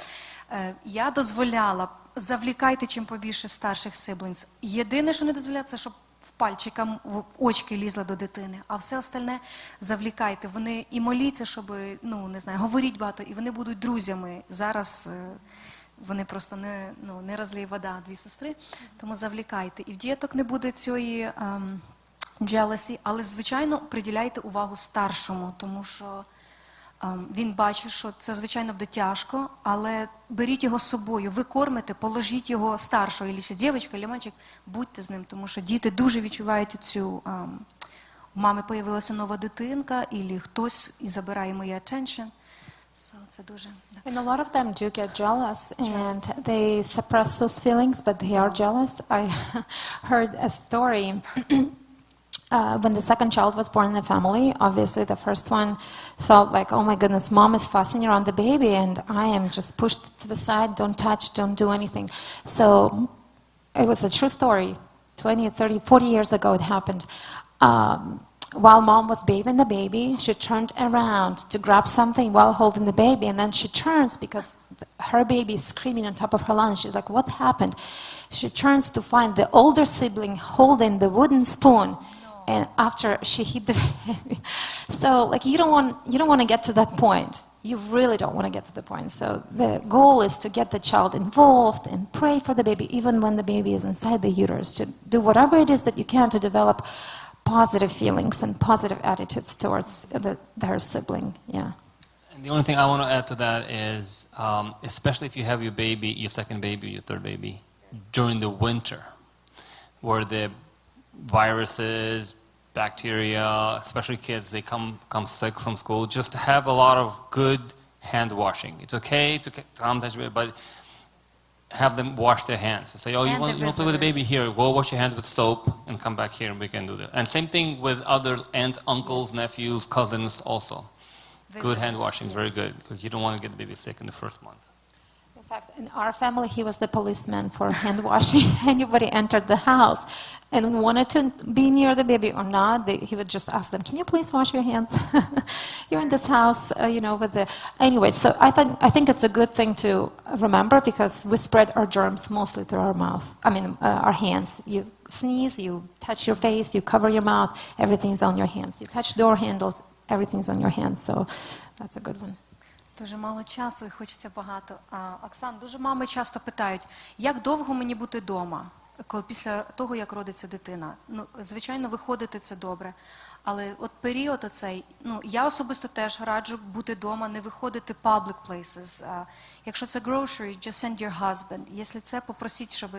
Я дозволяла, завлікайте чим побільше старших siblings. Єдине, що не дозволяю, це щоб в пальчикам, в очки лізла до дитини. А все остальне завлікайте. Вони і моліться, щоб, ну, не знаю, говоріть багато, і вони будуть друзями. Зараз вони просто не розлій вода, 2 сестри, тому завлікайте. І в діток не буде цієї jealousy, але, звичайно, приділяйте увагу старшому, тому що він бачить, що це, звичайно, буде тяжко, але беріть його з собою, ви кормите, положіть його старшого, або дівчинка, або мальчик, будьте з ним, тому що діти дуже відчувають цю, у мами появилася нова дитинка, або хтось і забирає мої attention. So it's and a lot of them do get jealous, and they suppress those feelings, but they are jealous. I heard a story when the second child was born in the family. Obviously, the first one felt like, oh my goodness, mom is fussing around the baby, and I am just pushed to the side, don't touch, don't do anything. So it was a true story. 20, 30, 40 years ago it happened. While mom was bathing the baby, she turned around to grab something while holding the baby, and then she turns because her baby is screaming on top of her lungs. She's like, what happened? She turns to find the older sibling holding the wooden spoon, and after she hit the baby. So, like, you don't want to get to that point. You really don't want to get to the point. So the goal is to get the child involved and pray for the baby, even when the baby is inside the uterus, to do whatever it is that you can to develop positive feelings and positive attitudes towards their sibling. Yeah. And the only thing I want to add to that is, especially if you have your baby, your second baby, your third baby, during the winter, where the viruses, bacteria, especially kids, they come sick from school, just have a lot of good hand washing. It's okay to come touch it, but have them wash their hands. Say, oh, you want to play with the baby here, go wash your hands with soap and come back here and we can do that. And same thing with other aunts, uncles, nephews, cousins also. Good hand washing is very good because you don't want to get the baby sick in the first month. If fact, in our family, he was the policeman for hand washing. Anybody entered the house and wanted to be near the baby or not, he would just ask them, "Can you please wash your hands? You're in this house, with the..." Anyway, so I think it's a good thing to remember because we spread our germs mostly through our mouth. Our hands. You sneeze, you touch your face, you cover your mouth, everything's on your hands. You touch door handles, everything's on your hands. So that's a good one. Дуже мало часу і хочеться багато. Оксан, дуже мами часто питають, як довго мені бути вдома, після того, як родиться дитина. Звичайно, виходити це добре. Але от період оцей, я особисто теж раджу бути вдома, не виходити public places. Якщо це grocery, just send your husband. Якщо це, попросіть, щоб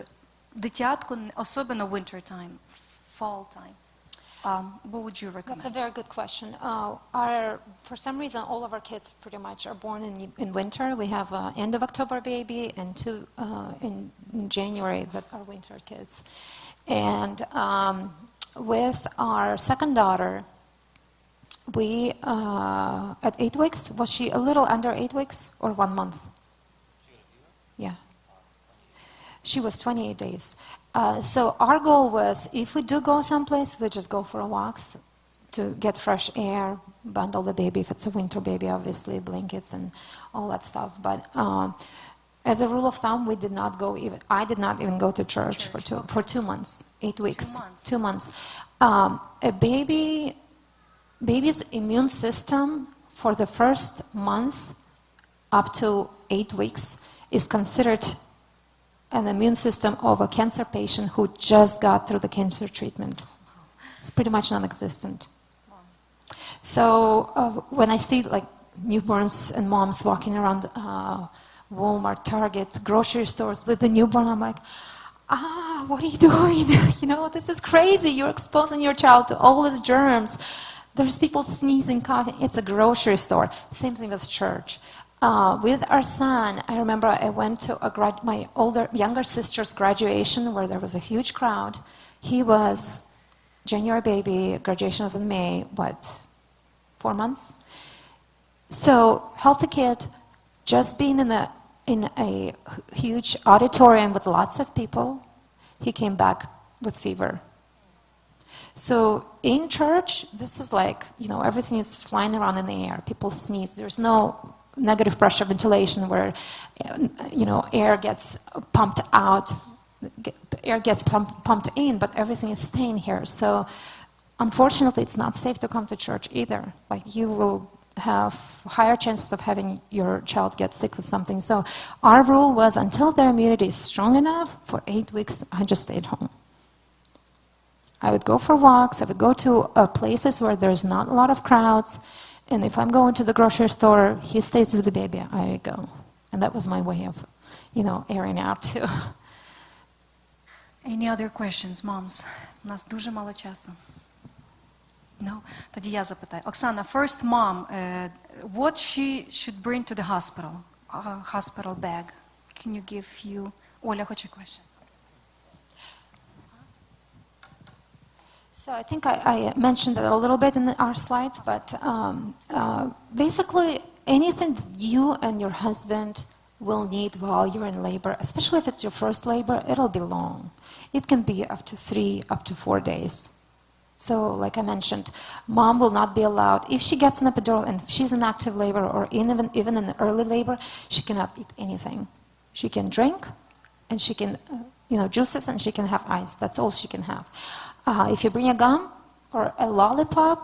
дитятку, особливо winter time, fall time. What would you recommend? That's a very good question. For some reason, all of our kids pretty much are born In winter, we have an end of October baby and two in January that are winter kids. And with our second daughter, we, at 8 weeks, was she a little under 8 weeks or 1 month? Yeah. She was 28 days. So our goal was, if we do go someplace, we just go for walks to get fresh air, bundle the baby, if it's a winter baby, obviously, blankets and all that stuff. But as a rule of thumb, I did not even go to church for 2 months, 8 weeks. 2 months. A baby's immune system for the first month up to 8 weeks is considered an immune system of a cancer patient who just got through the cancer treatment. It's pretty much non-existent. So when I see like newborns and moms walking around Walmart, Target, grocery stores with the newborn, I'm like, what are you doing? This is crazy. You're exposing your child to all these germs. There's people sneezing, coughing. It's a grocery store. Same thing with church. With our son, I remember I went to my younger sister's graduation where there was a huge crowd. He was January baby, graduation was in May, 4 months? So, healthy kid, just being in a huge auditorium with lots of people, he came back with fever. So in church, this is like, everything is flying around in the air. People sneeze. There's no negative pressure ventilation where, air gets pumped out, air gets pumped in, but everything is staying here. So unfortunately, it's not safe to come to church either. Like you will have higher chances of having your child get sick with something. So our rule was until their immunity is strong enough, for 8 weeks, I just stayed home. I would go for walks, I would go to places where there's not a lot of crowds, and if I'm going to the grocery store, he stays with the baby, I go. And that was my way of, airing out too. Any other questions, moms? У нас дуже мало часу. No? Тоді я запитаю. Oksana, first mom, what she should bring to the hospital? Hospital bag. Can you give few? Оля хоче question. So I think I mentioned that a little bit in our slides, but basically anything that you and your husband will need while you're in labor, especially if it's your first labor, it'll be long. It can be up to 3, up to 4 days. So like I mentioned, mom will not be allowed, if she gets an epidural and if she's in active labor or even in early labor, she cannot eat anything. She can drink and she can, juices and she can have ice. That's all she can have. If you bring a gum or a lollipop,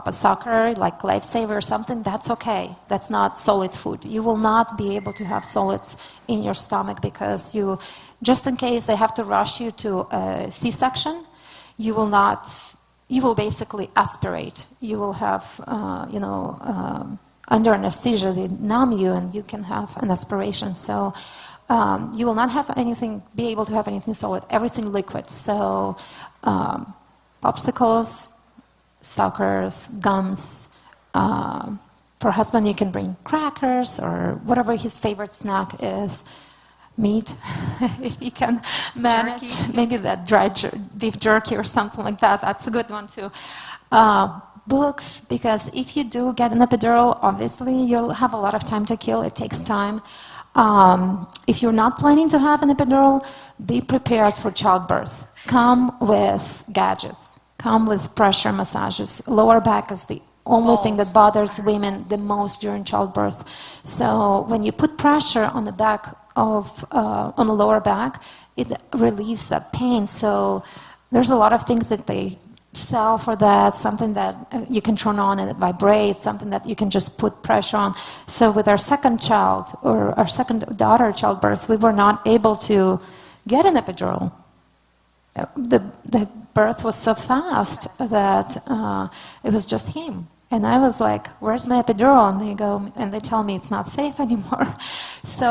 a sucker, like Lifesaver or something, that's okay. That's not solid food. You will not be able to have solids in your stomach because just in case they have to rush you to a C-section, you will basically aspirate. You will have, under anesthesia, they numb you and you can have an aspiration. So you will not be able to have anything solid, everything liquid. So popsicles, suckers, gums. For husband, you can bring crackers or whatever his favorite snack is. Meat, if you can manage. Jerky. Maybe that dry beef jerky or something like that. That's a good one too. Books, because if you do get an epidural, obviously you'll have a lot of time to kill. It takes time. If you're not planning to have an epidural, be prepared for childbirth. Come with gadgets. Come with pressure massages. Lower back is the only thing that bothers women the most during childbirth. So when you put pressure on the back of on the lower back, it relieves that pain. So there's a lot of things that they sell for that, something that you can turn on and it vibrates, something that you can just put pressure on. So with our second child, or our second daughter childbirth, we were not able to get an epidural. The birth was so fast that it was just him. And I was like, where's my epidural? And they go, and they tell me it's not safe anymore. So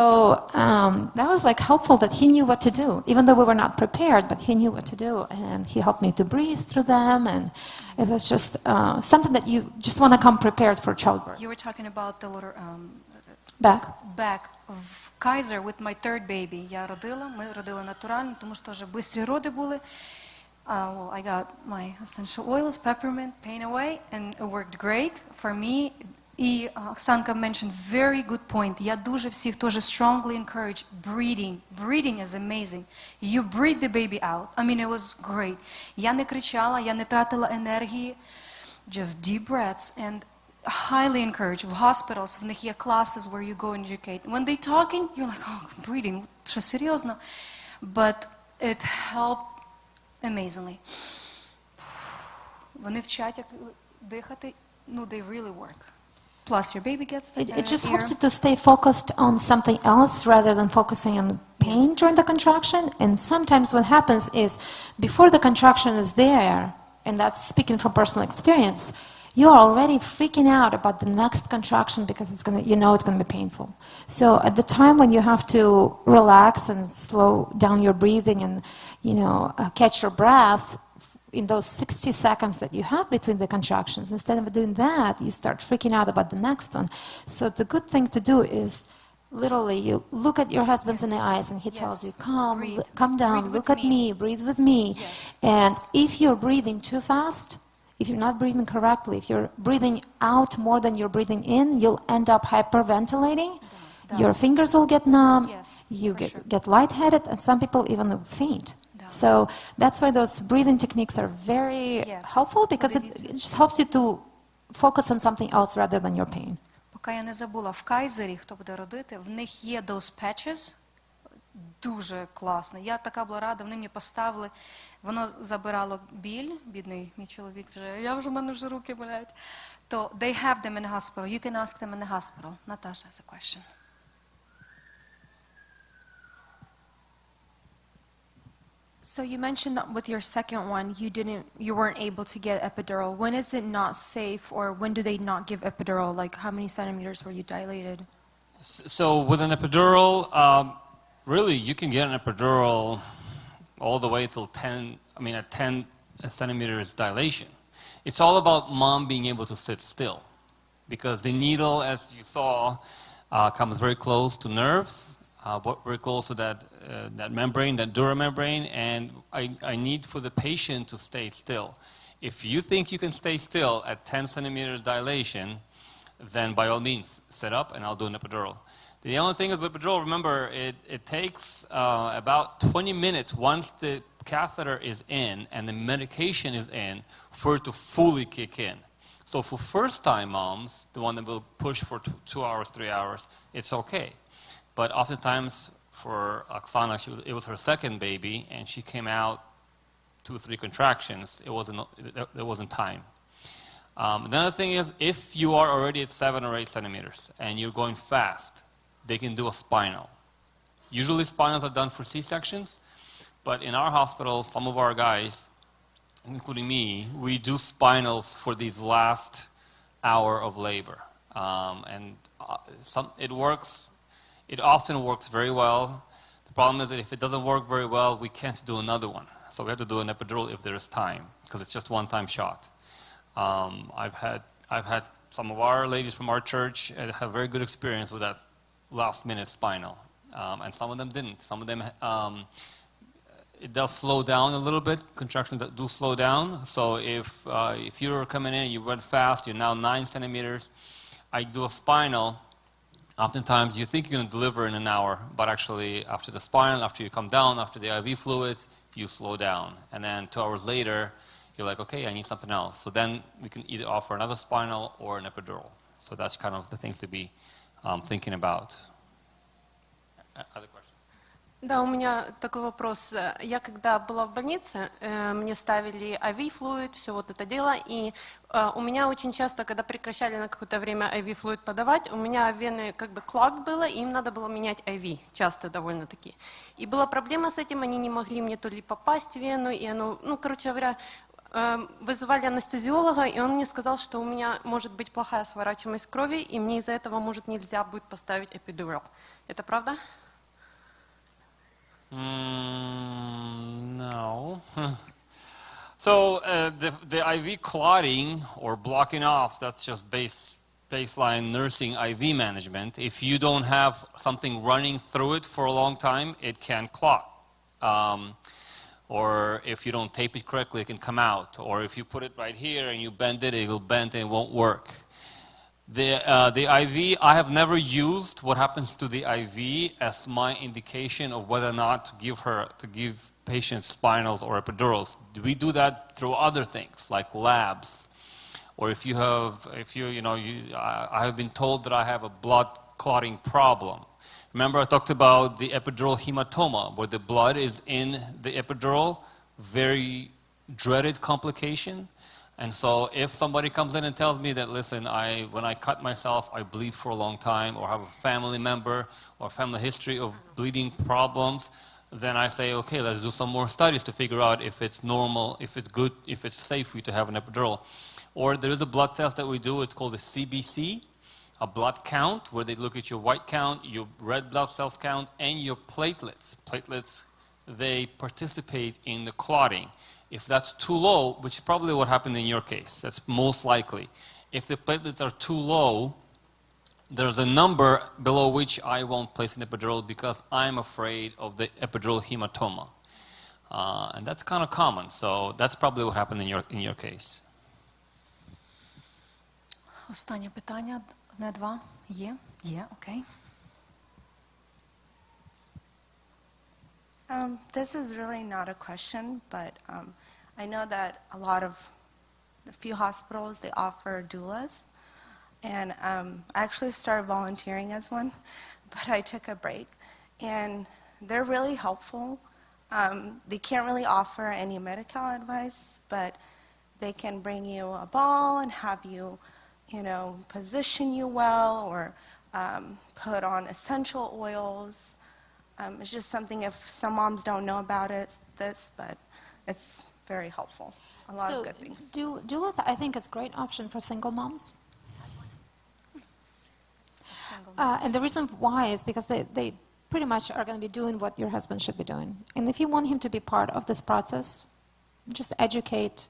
that was like helpful that he knew what to do, even though we were not prepared, but he knew what to do. And he helped me to breathe through them. And it was just something that you just want to come prepared for childbirth. You were talking about the little Back. в Kaiser with my third baby. Я родила, ми родили натурально, тому що вже швидкі роди були. Well, I got my essential oils, peppermint, pain away, and it worked great for me. І Оксанка mentioned very good point. Я дуже всіх теж strongly encourage breathing. Breathing is amazing. You breathe the baby out. I mean, it was great. Я не кричала, я не тратила енергії. Just deep breaths and highly encourage. В hospitals, в них є classes where you go and educate. When they talking, you're like, oh, breathing, що серйозно? But it helped amazingly. Вони вчать, як дихати. No, they really work. Plus, your baby gets the It just helps you to stay focused on something else rather than focusing on the pain during the contraction. And sometimes what happens is, before the contraction is there, and that's speaking from personal experience, you're already freaking out about the next contraction because it's gonna be painful. So at the time when you have to relax and slow down your breathing and catch your breath in those 60 seconds that you have between the contractions, instead of doing that, you start freaking out about the next one. So the good thing to do is literally you look at your husband in the eyes and he tells you, come down, look at me, breathe with me. Yes. And if you're breathing too fast, if you're not breathing correctly, if you're breathing out more than you're breathing in, you'll end up hyperventilating. Your fingers will get numb, you get lightheaded, and some people even faint. So that's why those breathing techniques are very helpful, because it just helps you to focus on something else rather than your pain. Поки я не забула, в Кайзері, хто буде родити, в них є those patches, дуже класно. Я така була рада, вони мені поставили, воно забирало біль, бідний мій чоловік вже, в мене вже руки болять. То they have them in the hospital. You can ask them in the hospital. Natasha has a question. So you mentioned that with your second one, you weren't able to get epidural. When is it not safe, or when do they not give epidural? Like, how many centimeters were you dilated? So with an epidural, really you can get an epidural all the way till 10 centimeters dilation. It's all about mom being able to sit still, because the needle, as you saw, comes very close to nerves, very close to that membrane, that dura membrane, and I need for the patient to stay still. If you think you can stay still at 10 centimeters dilation, then by all means, sit up and I'll do an epidural. The only thing with epidural, remember, it takes about 20 minutes once the catheter is in and the medication is in for it to fully kick in. So for first-time moms, the one that will push for 2 hours, 3 hours, it's okay. But oftentimes, for Oksana, it was her second baby, and she came out 2 or 3 contractions. It wasn't time. Another thing is, if you are already at 7 or 8 centimeters and you're going fast, they can do a spinal. Usually spinals are done for C-sections, but in our hospital, some of our guys, including me, we do spinals for these last hour of labor. It works. It often works very well. The problem is that if it doesn't work very well, we can't do another one. So we have to do an epidural if there is time, because it's just one-time shot. I've had some of our ladies from our church have very good experience with that last-minute spinal, and some of them didn't. Some of them, it does slow down a little bit. Contractions do slow down. So if you're coming in, you went fast, you're now 9 centimeters, I do a spinal. Oftentimes, you think you're going to deliver in an hour, but actually, after the spinal, after you come down, after the IV fluids, you slow down. And then 2 hours later, you're like, okay, I need something else. So then we can either offer another spinal or an epidural. So that's kind of the things to be thinking about. Other questions? Да, у меня такой вопрос. Я когда была в больнице, мне ставили IV-флуид, все вот это дело, и у меня очень часто, когда прекращали на какое-то время IV-флуид подавать, у меня вены как бы клаг было, и им надо было менять IV, часто довольно-таки. И была проблема с этим, они не могли мне то ли попасть в вену, и оно, ну, короче говоря, вызывали анестезиолога, и он мне сказал, что у меня может быть плохая сворачиваемость крови, и мне из-за этого, может, нельзя будет поставить эпидурал. Это правда? No. So the IV clotting or blocking off, that's just baseline nursing IV management. If you don't have something running through it for a long time, it can clot. Or if you don't tape it correctly, it can come out. Or if you put it right here and you bend it, it will bend and it won't work. The IV, I have never used what happens to the IV as my indication of whether or not to give patients spinals or epidurals. We do that through other things like labs, or I have been told that I have a blood clotting problem. Remember, I talked about the epidural hematoma, where the blood is in the epidural, very dreaded complication. And so if somebody comes in and tells me that, listen, when I cut myself, I bleed for a long time, or have a family member or family history of bleeding problems, then I say, okay, let's do some more studies to figure out if it's normal, if it's good, if it's safe for you to have an epidural. Or there is a blood test that we do, it's called a CBC, a blood count, where they look at your white count, your red blood cells count, and your platelets. Platelets, they participate in the clotting. If that's too low, which is probably what happened in your case, that's most likely. If the platelets are too low, there's a number below which I won't place an epidural because I'm afraid of the epidural hematoma. And that's kind of common, so that's probably what happened in your case. Останнє питання, одне-два. Є? Є, окей. This is really not a question, but I know that a few hospitals, they offer doulas. And I actually started volunteering as one, but I took a break. And they're really helpful. They can't really offer any medical advice, but they can bring you a ball and have you, position you well, or put on essential oils. It's just something, if some moms don't know about but it's very helpful. A lot of good things. Doulas, I think, is a great option for single moms. And the reason why is because they pretty much are going to be doing what your husband should be doing. And if you want him to be part of this process, just educate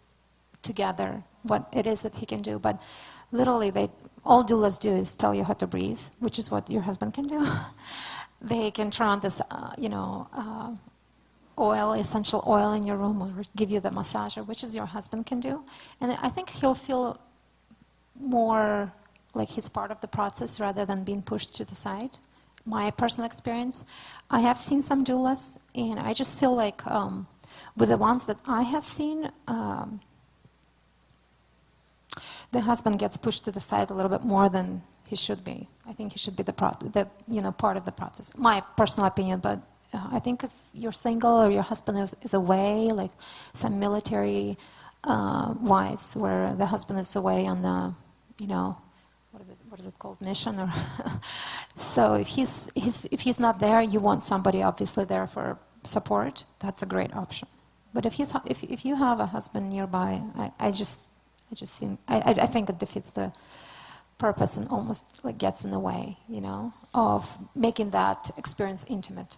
together what it is that he can do. But literally, all doulas do is tell you how to breathe, which is what your husband can do. They can turn on this, essential oil in your room, or give you the massager, which is your husband can do. And I think he'll feel more like he's part of the process rather than being pushed to the side. My personal experience, I have seen some doulas, and I just feel like with the ones that I have seen, the husband gets pushed to the side a little bit more than he should be. I think he should be part of the process. My personal opinion, but I think if you're single or your husband is away, like some military wives where the husband is away on the, what is it called, mission, or so if he's not there, you want somebody obviously there for support. That's a great option. But if you have a husband nearby, I think it defeats the purpose and almost like gets in the way, of making that experience intimate,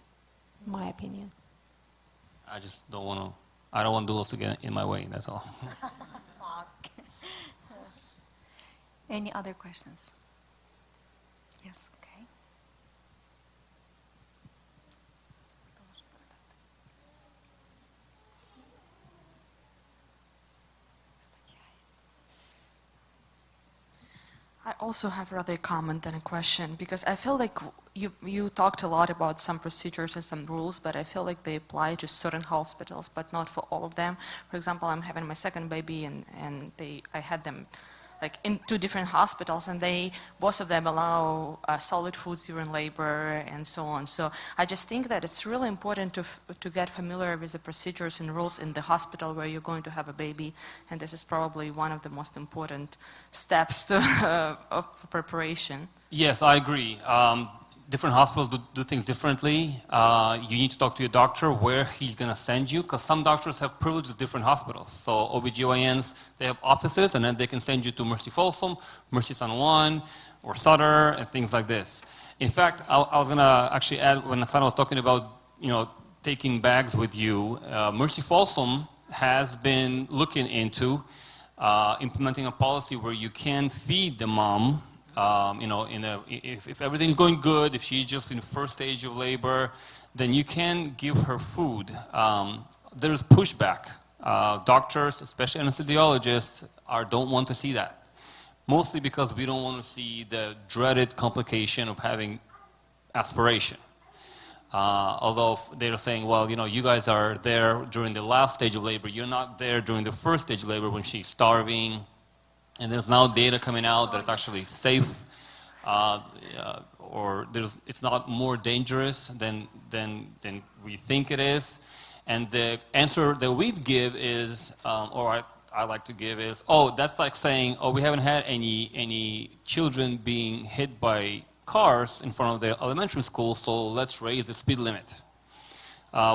in my opinion. I just don't want doulas to get in my way, that's all. Any other questions? Yes, okay. I also have rather a comment than a question, because I feel like you talked a lot about some procedures and some rules, but I feel like they apply to certain hospitals, but not for all of them. For example, I'm having my second baby, and I had them like in 2 different hospitals, and both of them allow solid foods during labor and so on. So I just think that it's really important to get familiar with the procedures and rules in the hospital where you're going to have a baby, and this is probably one of the most important steps of preparation. Yes, I agree. Different hospitals do things differently. You need to talk to your doctor where he's going to send you, because some doctors have privilege with different hospitals. So OBGYNs, they have offices, and then they can send you to Mercy Folsom, Mercy San Juan, or Sutter, and things like this. In fact, I was going to actually add, when Oksana was talking about, taking bags with you, Mercy Folsom has been looking into implementing a policy where you can feed the mom. If everything's going good, if she's just in the first stage of labor, then you can give her food. There's pushback. Doctors, especially anesthesiologists, don't want to see that. Mostly because we don't want to see the dreaded complication of having aspiration. Although they're saying, well, you guys are there during the last stage of labor. You're not there during the first stage of labor when she's starving. And there's now data coming out that it's actually safe, or it's not more dangerous than we think it is. And the answer that we give is, or I like to give is, that's like saying, we haven't had any children being hit by cars in front of the elementary school, so let's raise the speed limit.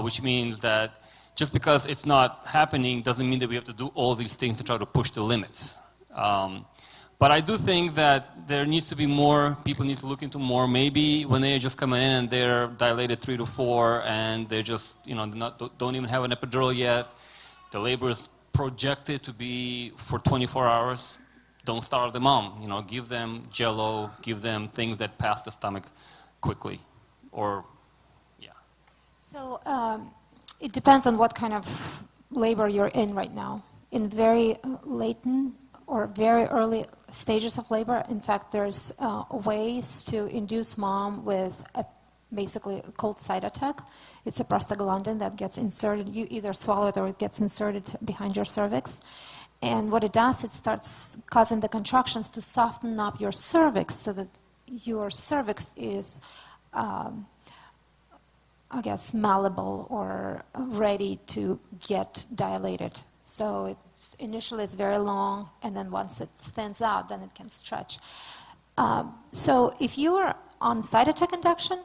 Which means that just because it's not happening doesn't mean that we have to do all these things to try to push the limits. But I do think that there needs to be more, people need to look into more. Maybe when they're just coming in and they're dilated 3 to 4 and they're just, don't even have an epidural yet. The labor is projected to be for 24 hours. Don't starve the mom. Give them Jell-O, give them things that pass the stomach quickly. So it depends on what kind of labor you're in right now. In very latent or very early stages of labor, in fact, there's ways to induce mom with basically a cold side attack. It's a prostaglandin that gets inserted. You either swallow it or it gets inserted behind your cervix. And what it does, it starts causing the contractions to soften up your cervix so that your cervix is, malleable or ready to get dilated. So initially it's very long, and then once it thins out, then it can stretch. So if you're on side attack induction,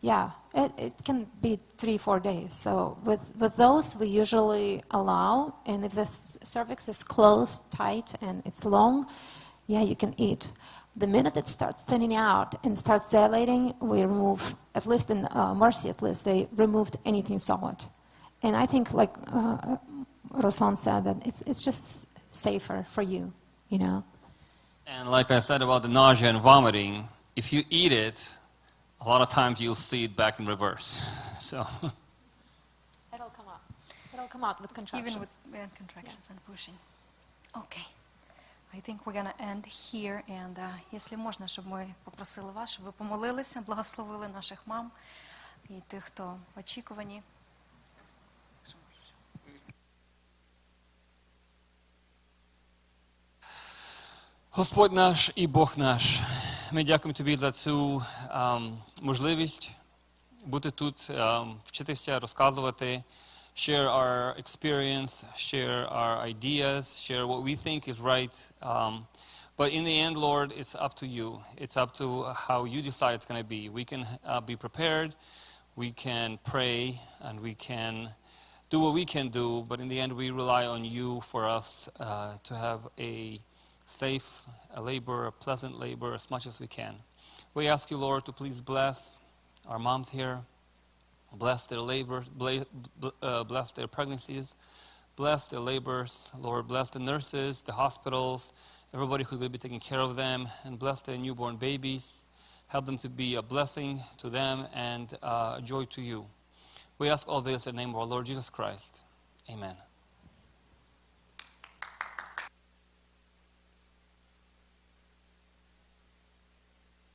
it can be 3-4 days. So with those, we usually allow, and if the cervix is closed, tight, and it's long, you can eat. The minute it starts thinning out and starts dilating, we remove, at least in Mercy, they removed anything solid. And I think, like Ruslan said, that it's just safer for you, And like I said about the nausea and vomiting, if you eat it, a lot of times you'll see it back in reverse. So It'll come out. It'll come out with contractions. Even with contractions and pushing. Okay. I think we're going to end here. And якщо можна, щоб ми попросили вас, щоб ви помолилися, благословили наших мам і тих, хто в очікуванні. Господь наш і Бог наш, ми дякуємо Тобі за цю можливість бути тут, вчитися, розказувати, share our experience, share our ideas, share what we think is right. But in the end, Lord, it's up to you. It's up to how you decide it's going to be. We can be prepared, we can pray, and we can do what we can do, but in the end, we rely on you for us to have a safe labor, a pleasant labor as much as we can. We ask you, Lord, to please bless our moms here, bless their labor, bless their pregnancies, bless their labors, Lord, bless the nurses, the hospitals, everybody who will be taking care of them, and bless their newborn babies. Help them to be a blessing to them and a joy to you. We ask all this in the name of our Lord Jesus Christ. Amen.